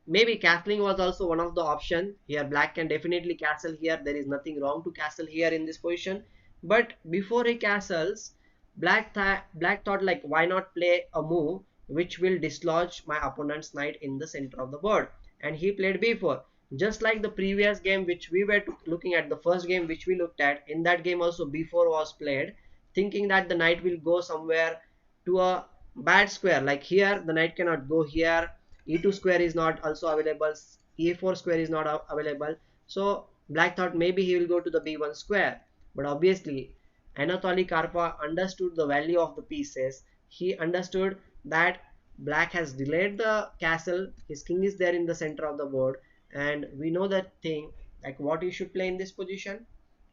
maybe castling was also one of the option. Here black can definitely castle here. There is nothing wrong to castle here in this position. But before he castles, black thought like, why not play a move which will dislodge my opponent's knight in the center of the board. And he played b4. Just like the previous game which we were looking at, the first game which we looked at, in that game also b4 was played, thinking that the knight will go somewhere to a bad square. Like here the knight cannot go here, e2 square is not also available, e4 square is not available. So black thought maybe he will go to the b1 square, but obviously Anatoly Karpov understood the value of the pieces. He understood that black has delayed the castle, his king is there in the center of the board, and we know that thing. Like, what you should play in this position,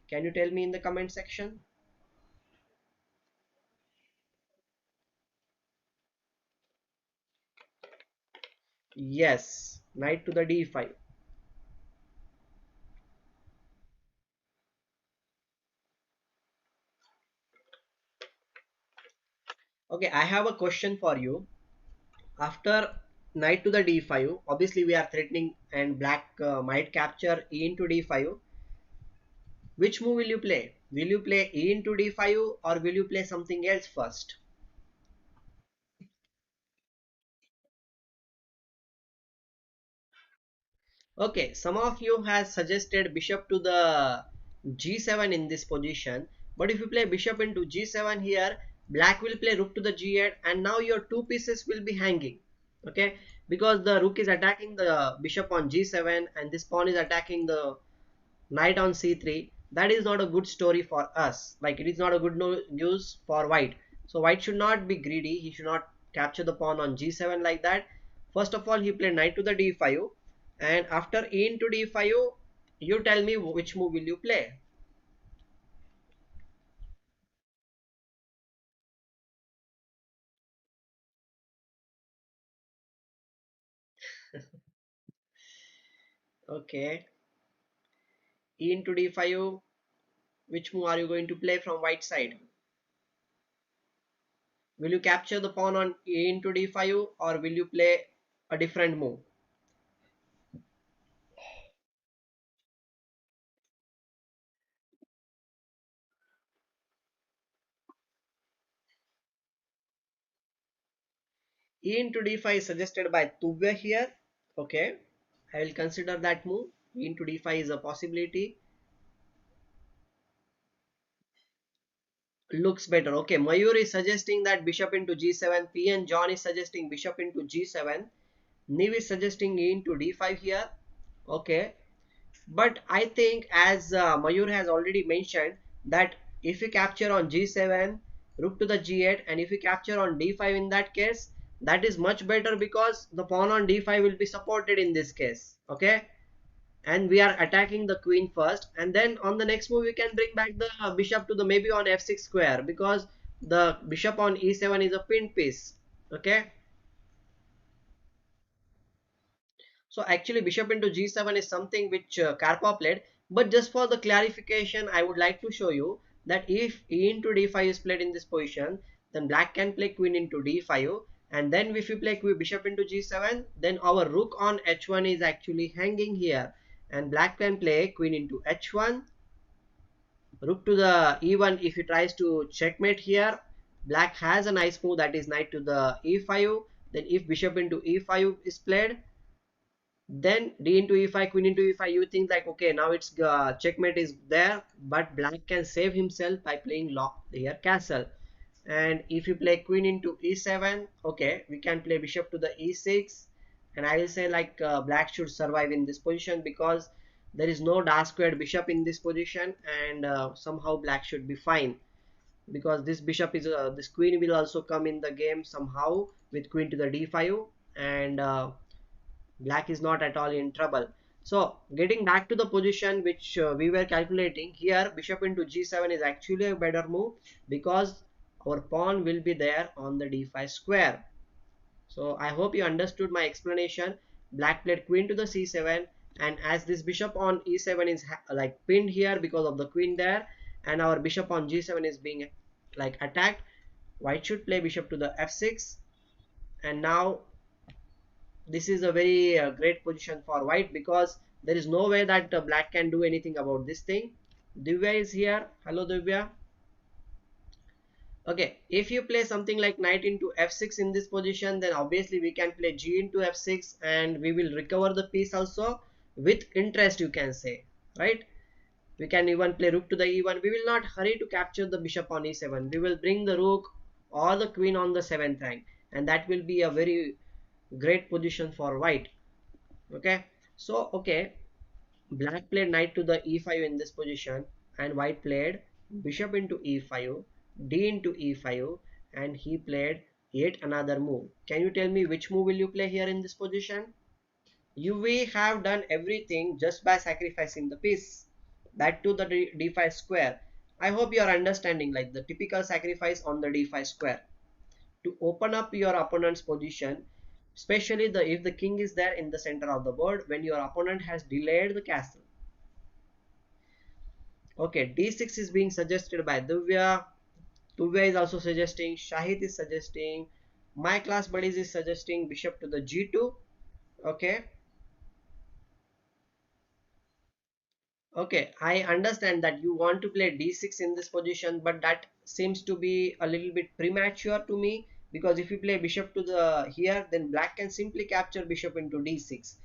can you tell me in the comment section? Yes, knight to the d5. Okay, I have a question for you. After knight to the d5, obviously we are threatening and black might capture e into d5. Which move will you play? Will you play e into d5 or will you play something else first? Okay, some of you has suggested bishop to the g7 in this position, but if you play bishop into g7 here, black will play rook to the g8, and now your two pieces will be hanging. Okay, because the rook is attacking the bishop on g7 and this pawn is attacking the knight on c3. That is not a good story for us. Like, it is not a good news for white. So white should not be greedy. He should not capture the pawn on g7 like that. First of all, he played knight to the d5, and after e into d5, you tell me which move will you play. Okay, e into d5, which move are you going to play from white side? Will you capture the pawn on e into d5 or will you play a different move? E into d5 is suggested by Tuvya here. Okay, I will consider that move. E into d5 is a possibility. Looks better. Okay, Mayur is suggesting that bishop into g7. P and John is suggesting bishop into g7. Niv is suggesting e into d5 here. Okay, but I think as Mayur has already mentioned that if you capture on g7, rook to the g8, and if you capture on d5 in that case, that is much better because the pawn on d5 will be supported in this case. Okay, and we are attacking the queen first, and then on the next move we can bring back the bishop to the maybe on f6 square, because the bishop on e7 is a pinned piece. Okay, so actually bishop into g7 is something which Karpov played, but just for the clarification I would like to show you that if e into d5 is played in this position, then black can play queen into d5, and then if you play bishop into g7, then our rook on h1 is actually hanging here, and black can play queen into h1. rook to the e1. If he tries to checkmate here, black has a nice move, that is knight to the e5. Then if bishop into e5 is played, then d into e5, queen into e5, you think like, okay, now it's checkmate is there, but black can save himself by playing here castle. And if you play queen into e7, okay, we can play bishop to the e6. And I will say like black should survive in this position, because there is no dark squared bishop in this position, and somehow black should be fine, because this bishop is this queen will also come in the game somehow with queen to the d5, and black is not at all in trouble. So getting back to the position which we were calculating here, bishop into g7 is actually a better move, because our pawn will be there on the d5 square. So I hope you understood my explanation. Black played queen to the c7, and as this bishop on e7 is like pinned here because of the queen there, and our bishop on g7 is being like attacked, white should play bishop to the f6. And now this is a very great position for white, because there is no way that black can do anything about this thing. Divya is here. Hello Divya. Okay, if you play something like knight into f6 in this position, then obviously we can play g into f6, and we will recover the piece also with interest, you can say, right? We can even play rook to the e1. We will not hurry to capture the bishop on e7. We will bring the rook or the queen on the 7th rank, and that will be a very great position for white. Okay, so okay, black played knight to the e5 in this position, and white played bishop into e5, d into e5, and he played yet another move. Can you tell me which move will you play here in this position? We have done everything just by sacrificing the piece, that to the d5 square. I hope you are understanding, like the typical sacrifice on the d5 square to open up your opponent's position, especially if the king is there in the center of the board when your opponent has delayed the castle. Okay, d6 is being suggested by Divya. Divya is also suggesting, Shahid is suggesting, my class buddies is suggesting bishop to the g2. Okay, okay, I understand that you want to play d6 in this position, but that seems to be a little bit premature to me, because if you play bishop to the here, then black can simply capture bishop into d6,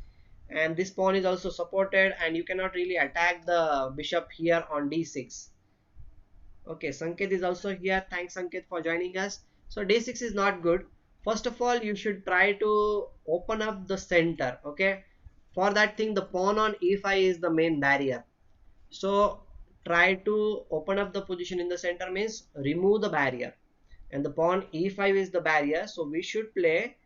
and this pawn is also supported, and you cannot really attack the bishop here on d6. Okay, Sanket is also here. Thanks Sanket for joining us. So d6 is not good. First of all, you should try to open up the center. Okay, for that thing, the pawn on e5 is the main barrier. So try to open up the position in the center, means remove the barrier, and the pawn e5 is the barrier. So we should play,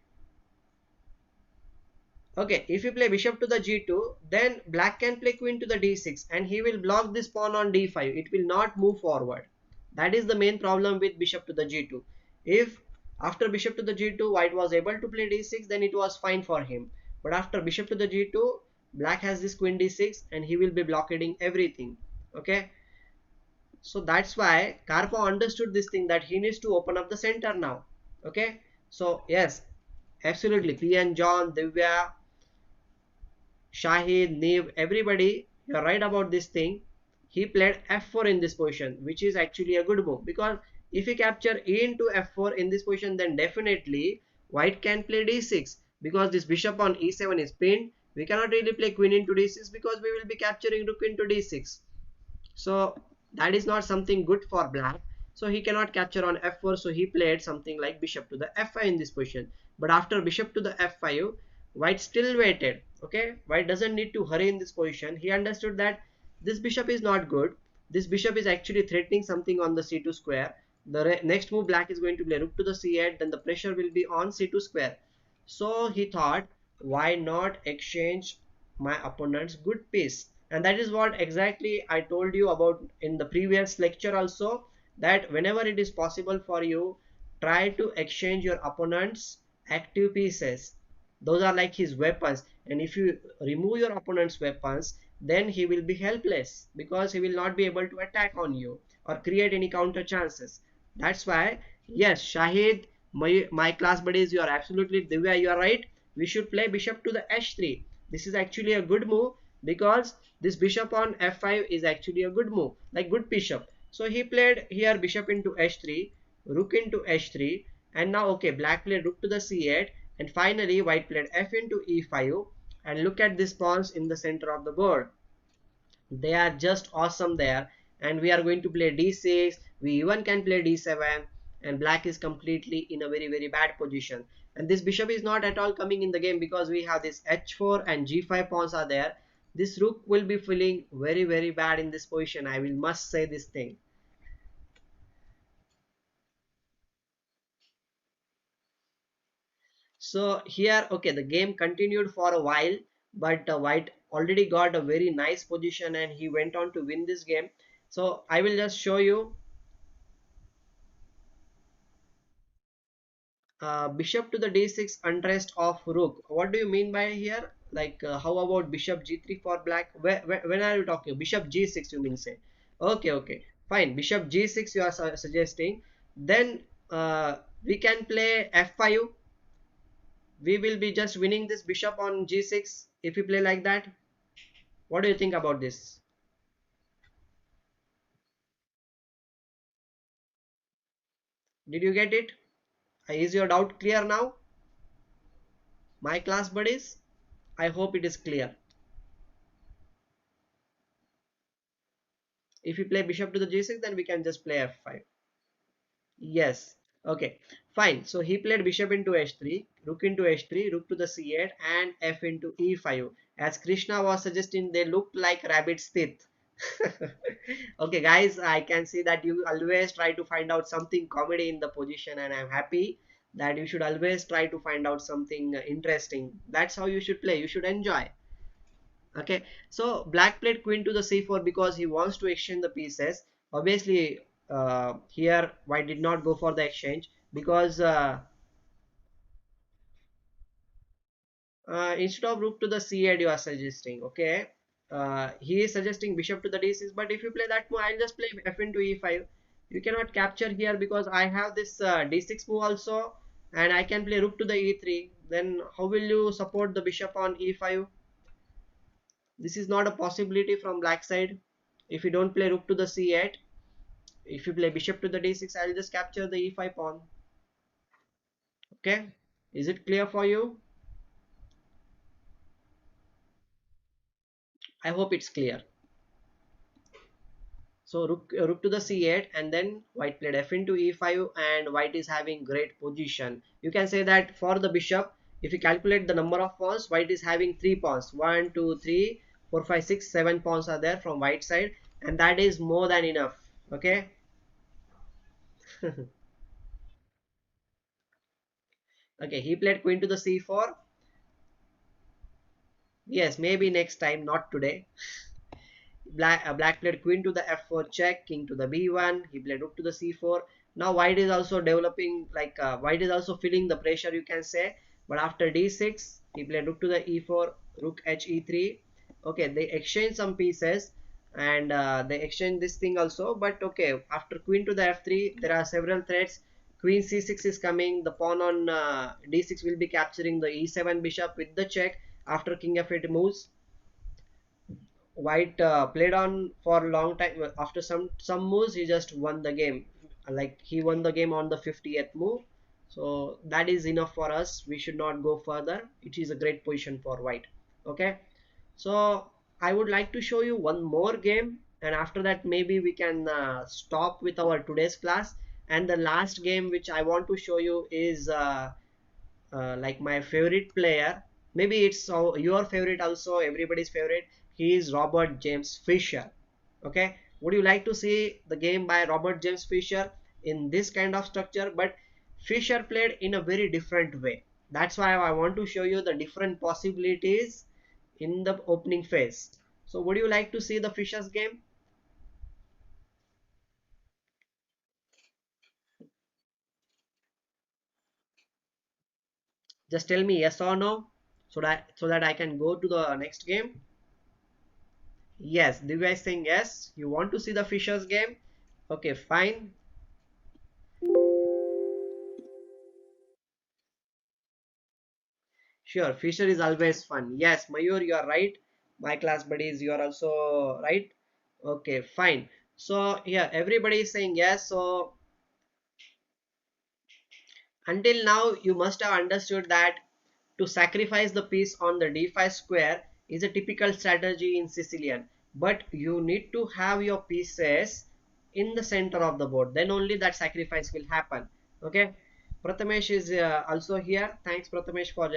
okay, if you play bishop to the g2, then black can play queen to the d6, and he will block this pawn on d5. It will not move forward. That is the main problem with bishop to the g2. If after bishop to the g2 white was able to play d6, then it was fine for him. But after bishop to the g2, black has this queen d6, and he will be blockading everything. Okay, so that's why Karpo understood this thing, that he needs to open up the center now. Okay, so yes, absolutely, P and John, Divya, Shahid, Neev, everybody, you're right about this thing. He played f4 in this position, which is actually a good move, because if he capture e into f4 in this position, then definitely white can play d6, because this bishop on e7 is pinned. We cannot really play queen into d6, because we will be capturing rook into d6. So that is not something good for black. So he cannot capture on f4, so he played something like bishop to the f5 in this position. But after bishop to the f5, white still waited. Okay, white doesn't need to hurry in this position. He understood that this bishop is not good. This bishop is actually threatening something on the c2 square. The next move black is going to play rook to the c8, then the pressure will be on c2 square. So he thought, why not exchange my opponent's good piece? And that is what exactly I told you about in the previous lecture also, that whenever it is possible for you, try to exchange your opponent's active pieces. Those are like his weapons, and if you remove your opponent's weapons, then he will be helpless, because he will not be able to attack on you or create any counter chances. That's why, yes, Shahid, my class buddies, you are absolutely, Divya, you are right. We should play bishop to the h3. This is actually a good move, because this bishop on f5 is actually a good move, like good bishop. So he played here bishop into h3, rook into h3, and now okay, black played rook to the c8, and finally white played f into e5. And look at these pawns in the center of the board. They are just awesome there. And we are going to play d6, we even can play d7, and black is completely in a very bad position. And this bishop is not at all coming in the game because we have this h4 and g5 pawns are there. This rook will be feeling very bad in this position, I will must say this thing. So here, okay, the game continued for a while, but white already got a very nice position and he went on to win this game. So I will just show you bishop to the d6 unrest of rook. What do you mean by here? Like how about bishop g3 for black? When are you talking? Bishop g6 you mean say? Okay, fine. Bishop g6 you are suggesting. Then we can play f5. We will be just winning this bishop on g6 if we play like that. What do you think about this? Did you get it? Is your doubt clear now, my class buddies? I hope it is clear. If we play bishop to the g6, then we can just play f5. Yes. Okay. Fine. So he played bishop into h3, rook into h3, rook to the c8, and f into e5. As Krishna was suggesting, they looked like rabbit's teeth. Okay, guys, I can see that you always try to find out something comedy in the position, and I'm happy that you should always try to find out something interesting. That's how you should play. You should enjoy. Okay, so black played queen to the c4 because he wants to exchange the pieces. Obviously, here white did not go for the exchange because instead of rook to the c8 you are suggesting. Okay, he is suggesting bishop to the d6, but if you play that move, I'll just play f into e5. You cannot capture here because I have this d6 move also, and I can play rook to the e3. Then how will you support the bishop on e5? This is not a possibility from black side. If you don't play rook to the c8, if you play bishop to the d6, I'll just capture the e5 pawn. Okay, is it clear for you? I hope it's clear. So rook to the c8, and then white played f into e5, and white is having great position. You can say that for the bishop, if you calculate the number of pawns, white is having 3 pawns. 1 2 3 4 5 6 7 pawns are there from white side, and that is more than enough. Okay. Okay, he played queen to the c4. Yes, maybe next time, not today. Black played queen to the f4 check, king to the b1. He played rook to the c4. Now white is also developing, like white is also feeling the pressure, you can say. But after d6, he played rook to the e4, rook h e3. Okay, they exchange some pieces, and they exchange this thing also. But okay, after queen to the f3, there are several threats. Queen c6 is coming. The pawn on d6 will be capturing the e7 bishop with the check. After king f8 moves, white played on for a long time. After some moves, he just won the game. Like he won the game on the 50th move. So that is enough for us. We should not go further. It is a great position for white. Okay, so I would like to show you one more game, and after that maybe we can stop with our today's class. And the last game which I want to show you is like my favorite player. Maybe it's your favorite also, everybody's favorite. He is Robert James Fisher. Okay, would you like to see the game by Robert James Fisher in this kind of structure? But Fisher played in a very different way. That's why I want to show you the different possibilities in the opening phase. So would you like to see the Fisher's game? Just tell me yes or no, so that I can go to the next game. Yes, Divya is saying yes. You want to see the Fisher's game? Okay, fine. Sure, Fisher is always fun. Yes, Mayur, you are right. My class buddies, you are also right. Okay, fine. So here everybody is saying yes. So until now, you must have understood that to sacrifice the piece on the d5 square is a typical strategy in Sicilian. But you need to have your pieces in the center of the board. Then only that sacrifice will happen. Okay. Prathamesh is also here. Thanks Prathamesh for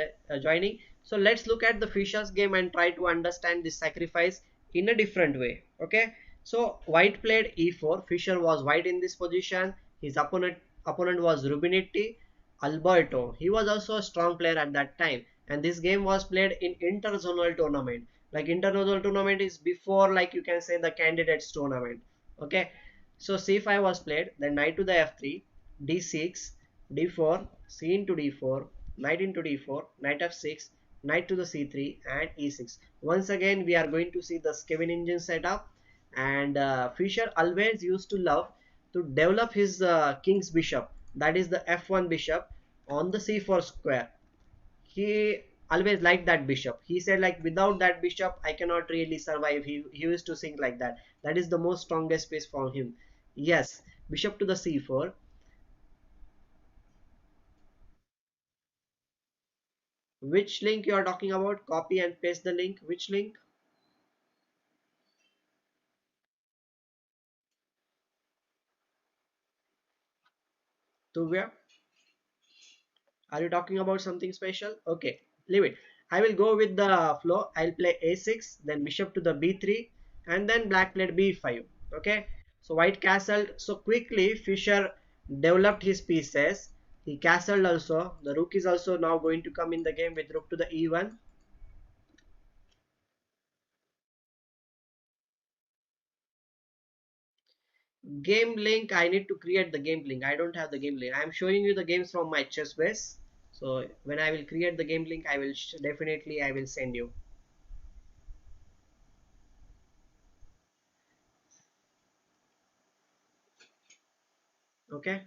joining. So let's look at the Fischer's game and try to understand this sacrifice in a different way. Okay. So white played e4. Fischer was white in this position. His opponent was Rubinetti. Alberto. He was also a strong player at that time, and this game was played in interzonal tournament. Like interzonal tournament is before, like you can say, the candidates tournament. Okay, so c5 was played, then knight to the f3, d6, d4, c into d4, knight into d4, knight f6, knight to the c3, and e6. Once again, we are going to see the Kevin engine setup, and Fischer always used to love to develop his king's bishop, that is the f1 bishop, on the c4 square. He always liked that bishop. He said like, without that bishop I cannot really survive. He used to think like that. That is the most strongest piece for him. Yes, bishop to the c4. Which link you are talking about? Copy and paste the link. Which link? To where? Are you talking about something special? Okay, leave it. I will go with the flow. I'll play a6, then bishop to the b3, and then black played b5. Okay, so white castled. So quickly, Fischer developed his pieces. He castled also. The rook is also now going to come in the game with rook to the e1. Game link. I need to create the game link. I don't have the game link. I am showing you the games from my chess base. So when I will create the game link, I will definitely I will send you. Okay.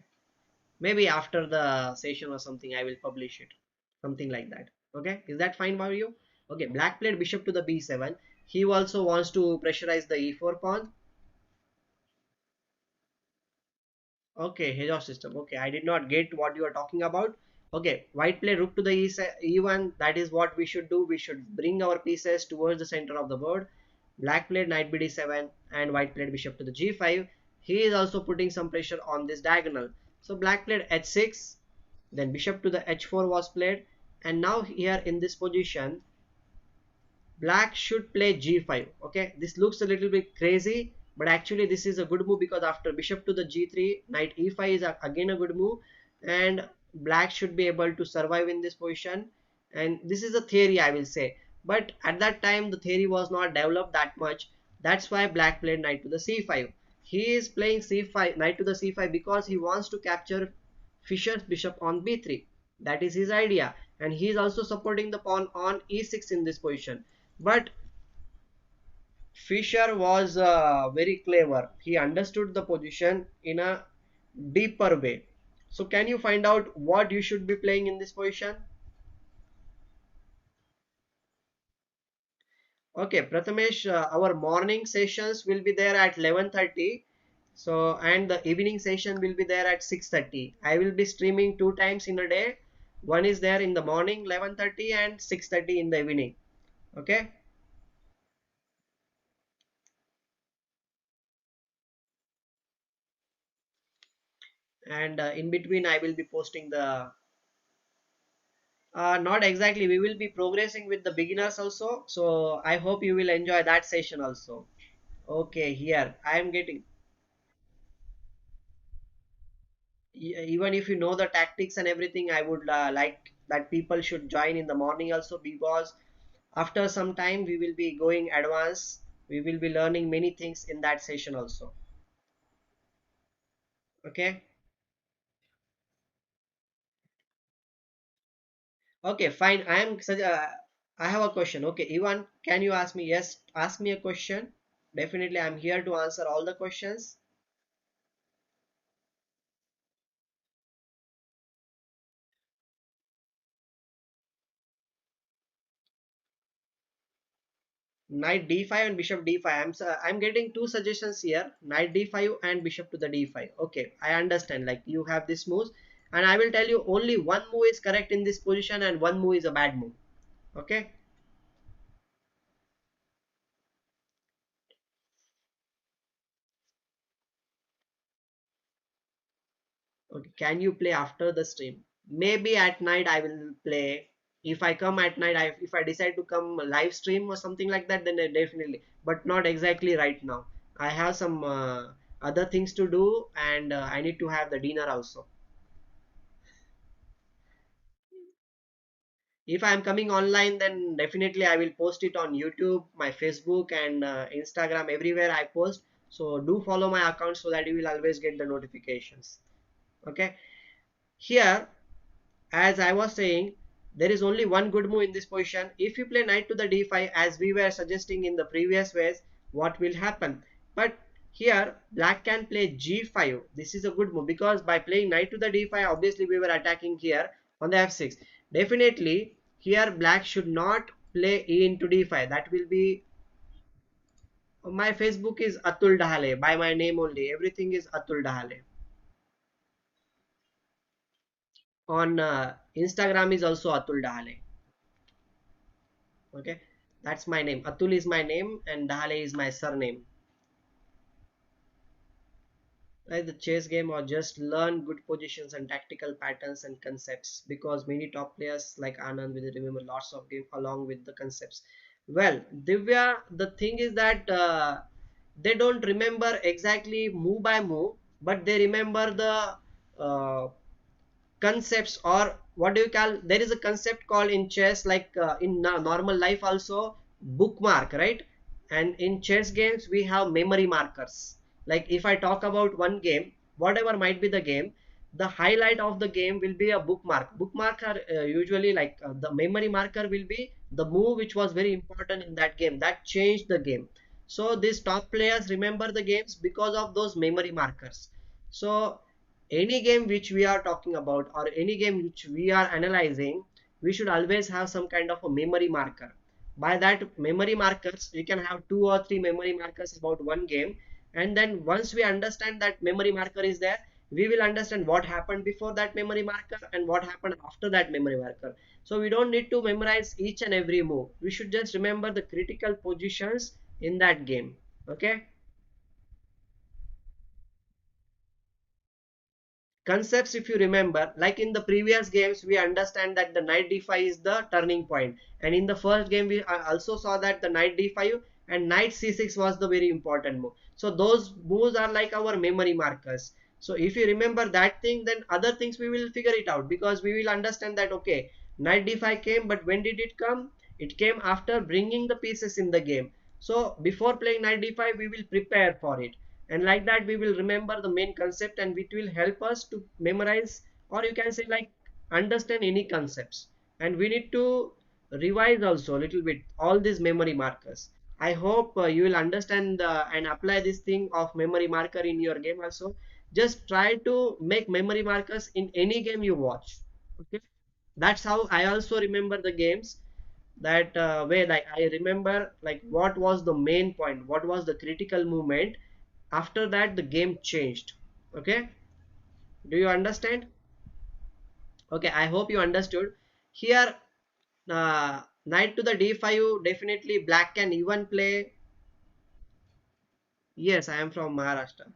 Maybe after the session or something I will publish it, something like that. Okay, is that fine by you? Okay, black played bishop to the b7. He also wants to pressurize the e4 pawn. Okay, hedge system. Okay, I did not get what you are talking about. Okay, white play rook to the e1. That is what we should do. We should bring our pieces towards the center of the board. Black played knight bd7 and white played bishop to the g5. He is also putting some pressure on this diagonal. So black played h6, then bishop to the h4 was played, and now here in this position black should play g5. Okay, this looks a little bit crazy, but actually this is a good move, because after bishop to the g3, knight e5 is again a good move, and black should be able to survive in this position. And this is a theory, I will say, but at that time the theory was not developed that much. That's why black played knight to the c5. He is playing c5, knight to the c5, because he wants to capture Fischer's bishop on b3. That is his idea, and he is also supporting the pawn on e6 in this position. But Fischer was very clever. He understood the position in a deeper way. So can you find out what you should be playing in this position? Okay, Prathamesh, our morning sessions will be there at 11:30. So, and the evening session will be there at 6:30. I will be streaming two times in a day. One is there in the morning 11:30 and 6:30 in the evening. Okay. And in between I will be posting the not exactly, we will be progressing with the beginners also, so I hope you will enjoy that session also. Okay, here I am getting, even if you know the tactics and everything, I would like that people should join in the morning also, because after some time we will be going advanced, we will be learning many things in that session also. Okay. Okay, fine. I have a question. Okay, Ivan, can you ask me? Yes, ask me a question. Definitely, I'm here to answer all the questions. Knight d5 and bishop d5. I'm getting two suggestions here, knight d5 and bishop to the d5. Okay, I understand, like you have this moves, and I will tell you only one move is correct in this position and one move is a bad move. Okay. Okay, can you play after the stream? Maybe at night I will play. If I come at night, if I decide to come live stream or something like that, then I definitely. But not exactly right now. I have some other things to do, and I need to have the dinner also. If I am coming online, then definitely I will post it on YouTube, my Facebook, and Instagram. Everywhere I post. So do follow my account so that you will always get the notifications. Okay. Here, as I was saying, there is only one good move in this position. If you play knight to the d5 as we were suggesting in the previous ways, what will happen? But here black can play g5. This is a good move because by playing knight to the d5, obviously we were attacking here on the f6. Definitely here black should not play e into d5. That will be, my Facebook is Atul Dahale, by my name only. Everything is Atul Dahale. On Instagram is also Atul Dahale. Okay, that's my name. Atul is my name and Dahale is my surname. Like the chess game, or just learn good positions and tactical patterns and concepts, because many top players like Anand will remember lots of game along with the concepts. Well, Divya, the thing is that they don't remember exactly move by move, but they remember the concepts, or what do you call, there is a concept called in chess, like in normal life also, bookmark, right? And in chess games we have memory markers. Like if I talk about one game, whatever might be the game, the highlight of the game will be a bookmark. Bookmark are usually like the memory marker will be the move which was very important in that game, that changed the game. So these top players remember the games because of those memory markers. So any game which we are talking about, or any game which we are analyzing, we should always have some kind of a memory marker. By that memory markers, we can have two or three memory markers about one game, and then once we understand that memory marker is there, we will understand what happened before that memory marker and what happened after that memory marker. So we don't need to memorize each and every move. We should just remember the critical positions in that game. Okay. Concepts, if you remember, like in the previous games we understand that the knight d5 is the turning point, and in the first game we also saw that the knight d5 and knight c6 was the very important move. So those moves are like our memory markers. So if you remember that thing, then other things we will figure it out, because we will understand that okay, knight d5 came, but when did it come? It came after bringing the pieces in the game. So before playing knight d5 we will prepare for it, and like that we will remember the main concept, and it will help us to memorize, or you can say like understand any concepts. And we need to revise also a little bit all these memory markers. I hope you will understand and apply this thing of memory marker in your game also. Just try to make memory markers in any game you watch. Okay, that's how I also remember the games, that way, like I remember like what was the main point, what was the critical movement, after that the game changed. Okay, do you understand? Okay, I hope you understood. Here knight to the d5, definitely black can even play. Yes, I am from Maharashtra.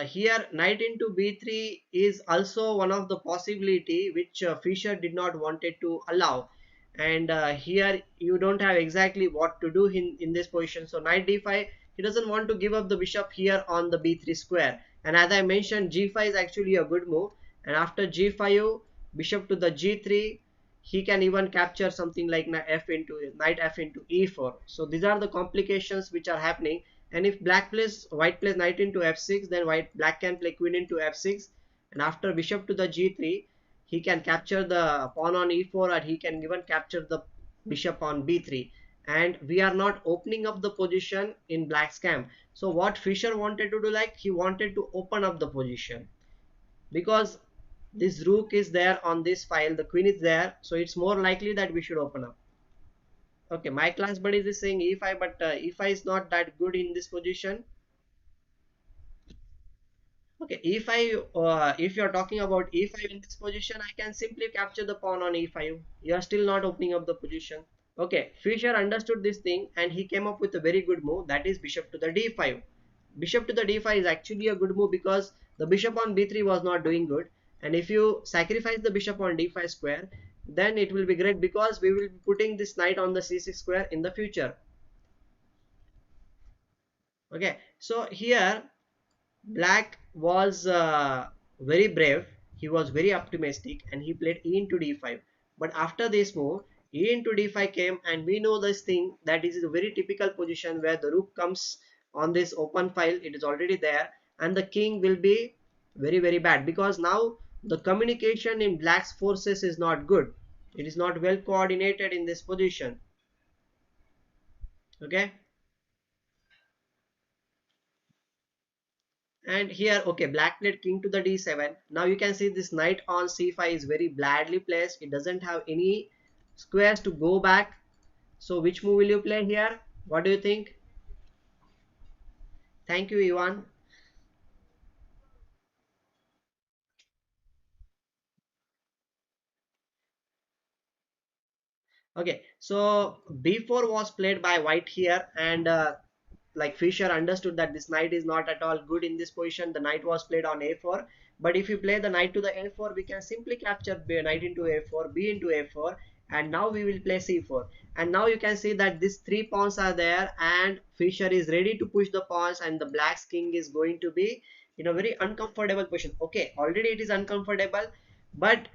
Here knight into b3 is also one of the possibility which Fischer did not wanted to allow, and here you don't have exactly what to do in this position. So knight d5, he doesn't want to give up the bishop here on the b3 square, and as I mentioned, g5 is actually a good move, and after g5 bishop to the g3, he can even capture something like knight f into e4. So these are the complications which are happening. And if white plays knight into f6, then black can play queen into f6, and after bishop to the g3, he can capture the pawn on e4, or he can even capture the bishop on b3, and we are not opening up the position in black's camp. So what Fischer wanted to do, like he wanted to open up the position, because This rook is there on this file, the queen is there, so it's more likely that we should open up. Okay, my class buddy is saying e5, but e5 is not that good in this position. Okay, e5, if you're talking about e5 in this position, I can simply capture the pawn on e5. You are still not opening up the position. Okay, Fischer understood this thing and he came up with a very good move, that is bishop to the d5. Bishop to the d5 is actually a good move because the bishop on b3 was not doing good. And if you sacrifice the bishop on d5 square, then it will be great because we will be putting this knight on the c6 square in the future. Okay, so here Black was very brave. He was very optimistic and he played e into d5. But after this move, e into d5 came, and we know this thing that is a very typical position where the rook comes on this open file. It is already there, and the king will be very very bad because now the communication in Black's forces is not good. It is not well coordinated in this position. Okay. And here, okay, black played king to the d7. Now you can see this knight on c5 is very badly placed. It doesn't have any squares to go back. So which move will you play here? What do you think? Thank you, Ivan. Okay, so b4 was played by white here, and like Fischer understood that this knight is not at all good in this position. The knight was played on a4, but if you play the knight to the a4, we can simply capture knight into a4, b into a4, and now we will play c4. And now you can see that these three pawns are there, and Fischer is ready to push the pawns, and the black's king is going to be in a very uncomfortable position. Okay, already it is uncomfortable, but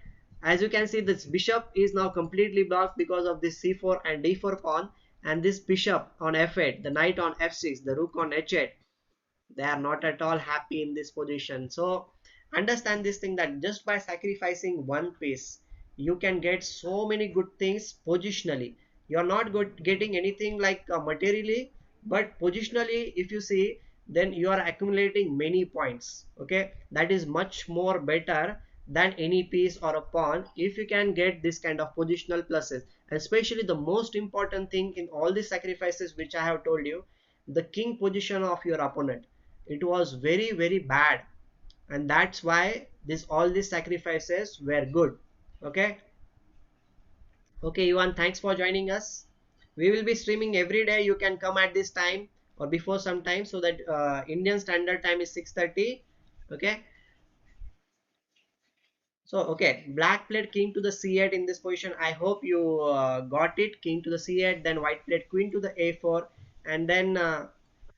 as you can see, this bishop is now completely blocked because of this c4 and d4 pawn, and this bishop on f8, the knight on f6, the rook on h8. They are not at all happy in this position. So understand this thing that just by sacrificing one piece, you can get so many good things positionally. You are not good getting anything like materially, but positionally, if you see, then you are accumulating many points. Okay, that is much more better than any piece or a pawn if you can get this kind of positional pluses. And especially the most important thing in all these sacrifices which I have told you, the king position of your opponent, it was very very bad, and that's why this all these sacrifices were good. Okay. Okay, Ivan, thanks for joining us. We will be streaming every day. You can come at this time or before some time, so that Indian standard time is 6:30. Okay. So, okay, black played king to the c8 in this position. I hope you got it. King to the c8, then white played queen to the a4, and then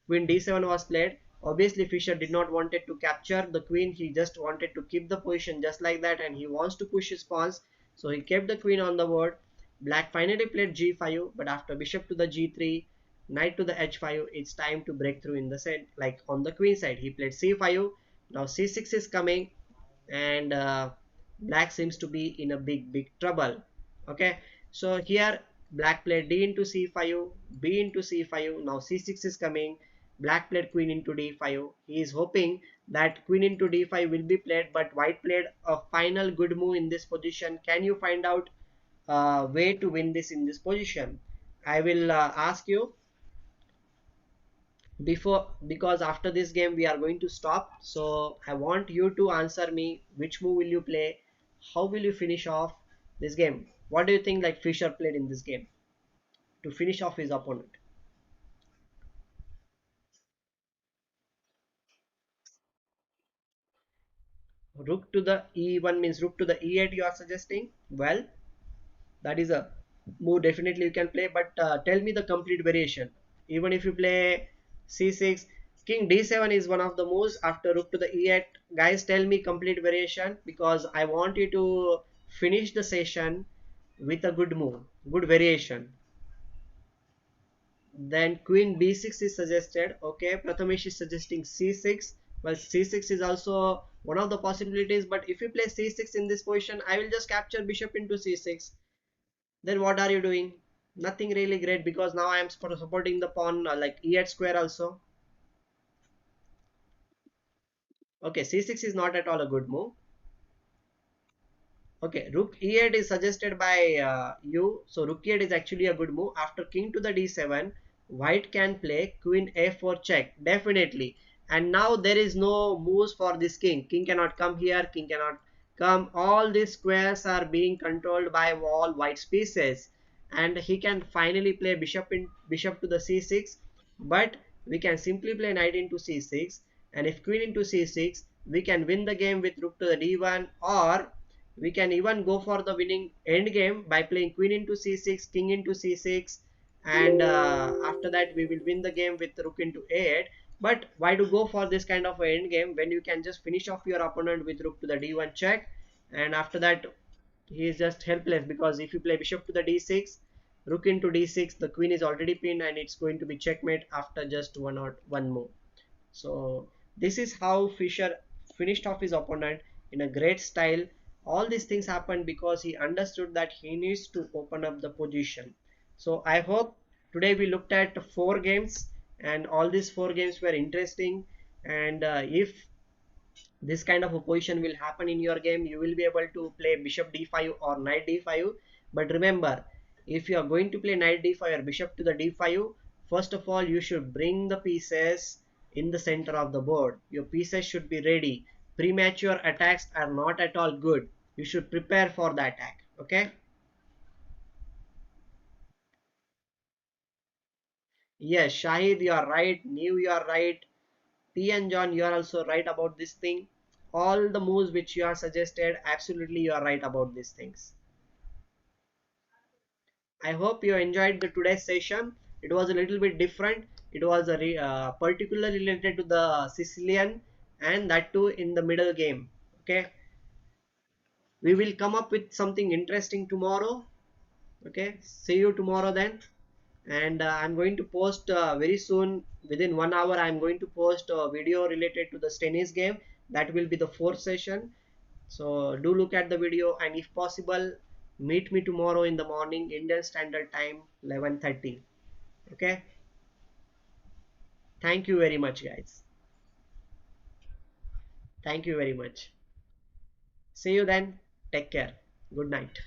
queen d7 was played. Obviously, Fischer did not wanted to capture the queen. He just wanted to keep the position just like that, and he wants to push his pawns. So he kept the queen on the board. Black finally played g5, but after bishop to the g3, knight to the h5, it's time to break through in the set. Like on the queen side, he played c5. Now c6 is coming, and black seems to be in a big trouble. Okay, so here black played d into c5, b into c5. Now c6 is coming. Black played queen into d5. He is hoping that queen into d5 will be played, but white played a final good move in this position. Can you find out a way to win this in this position? I will ask you before, because after this game we are going to stop, so I want you to answer me which move will you play, how will you finish off this game. What do you think like Fischer played in this game to finish off his opponent? Rook to the e1 means rook to the e8 you are suggesting. Well, that is a move definitely you can play, but tell me the complete variation. Even if you play c6, king d7 is one of the moves after rook to the e8. Guys, tell me complete variation because I want you to finish the session with a good move, good variation. Then queen b6 is suggested. Okay, Prathamesh is suggesting c6. Well, c6 is also one of the possibilities, but if you play c6 in this position, I will just capture bishop into c6. Then what are you doing? Nothing really great, because now I am supporting the pawn like e8 square also. Okay, c6 is not at all a good move. Okay, rook e8 is suggested by you. So rook e8 is actually a good move. After king to the d7, white can play queen a4 check, definitely. And now there is no moves for this king. King cannot come here, king cannot come. All these squares are being controlled by all white's pieces. And he can finally play bishop to the c6. But we can simply play knight into c6. And if queen into c6, we can win the game with rook to the d1, or we can even go for the winning end game by playing queen into c6, king into c6, and after that we will win the game with rook into a8. But why to go for this kind of a end game when you can just finish off your opponent with rook to the d1 check, and after that he is just helpless, because if you play bishop to the d6, rook into d6, the queen is already pinned and it's going to be checkmate after just one move. So this is how Fischer finished off his opponent in a great style. All these things happened because he understood that he needs to open up the position. So I hope today we looked at 4 games, and all these 4 games were interesting. And if this kind of a position will happen in your game, you will be able to play bishop d5 or knight d5. But remember, if you are going to play knight d5 or bishop to the d5, first of all you should bring the pieces in the center of the board. Your pieces should be ready. Premature attacks are not at all good. You should prepare for the attack. Okay. Yes, Shahid, you are right. New, you are right. P and John, you are also right about this thing. All the moves which you are suggested, absolutely you are right about these things. I hope you enjoyed the today's session. It was a little bit different. It was particularly related to the Sicilian, and that too in the middle game. Okay, we will come up with something interesting tomorrow. Okay, see you tomorrow then. And I'm going to post very soon, within 1 hour. I'm going to post a video related to the tennis game. That will be the fourth session. So do look at the video, and if possible, meet me tomorrow in the morning Indian Standard Time 11:30. Okay, thank you very much guys. Thank you very much. See you then. Take care. Good night.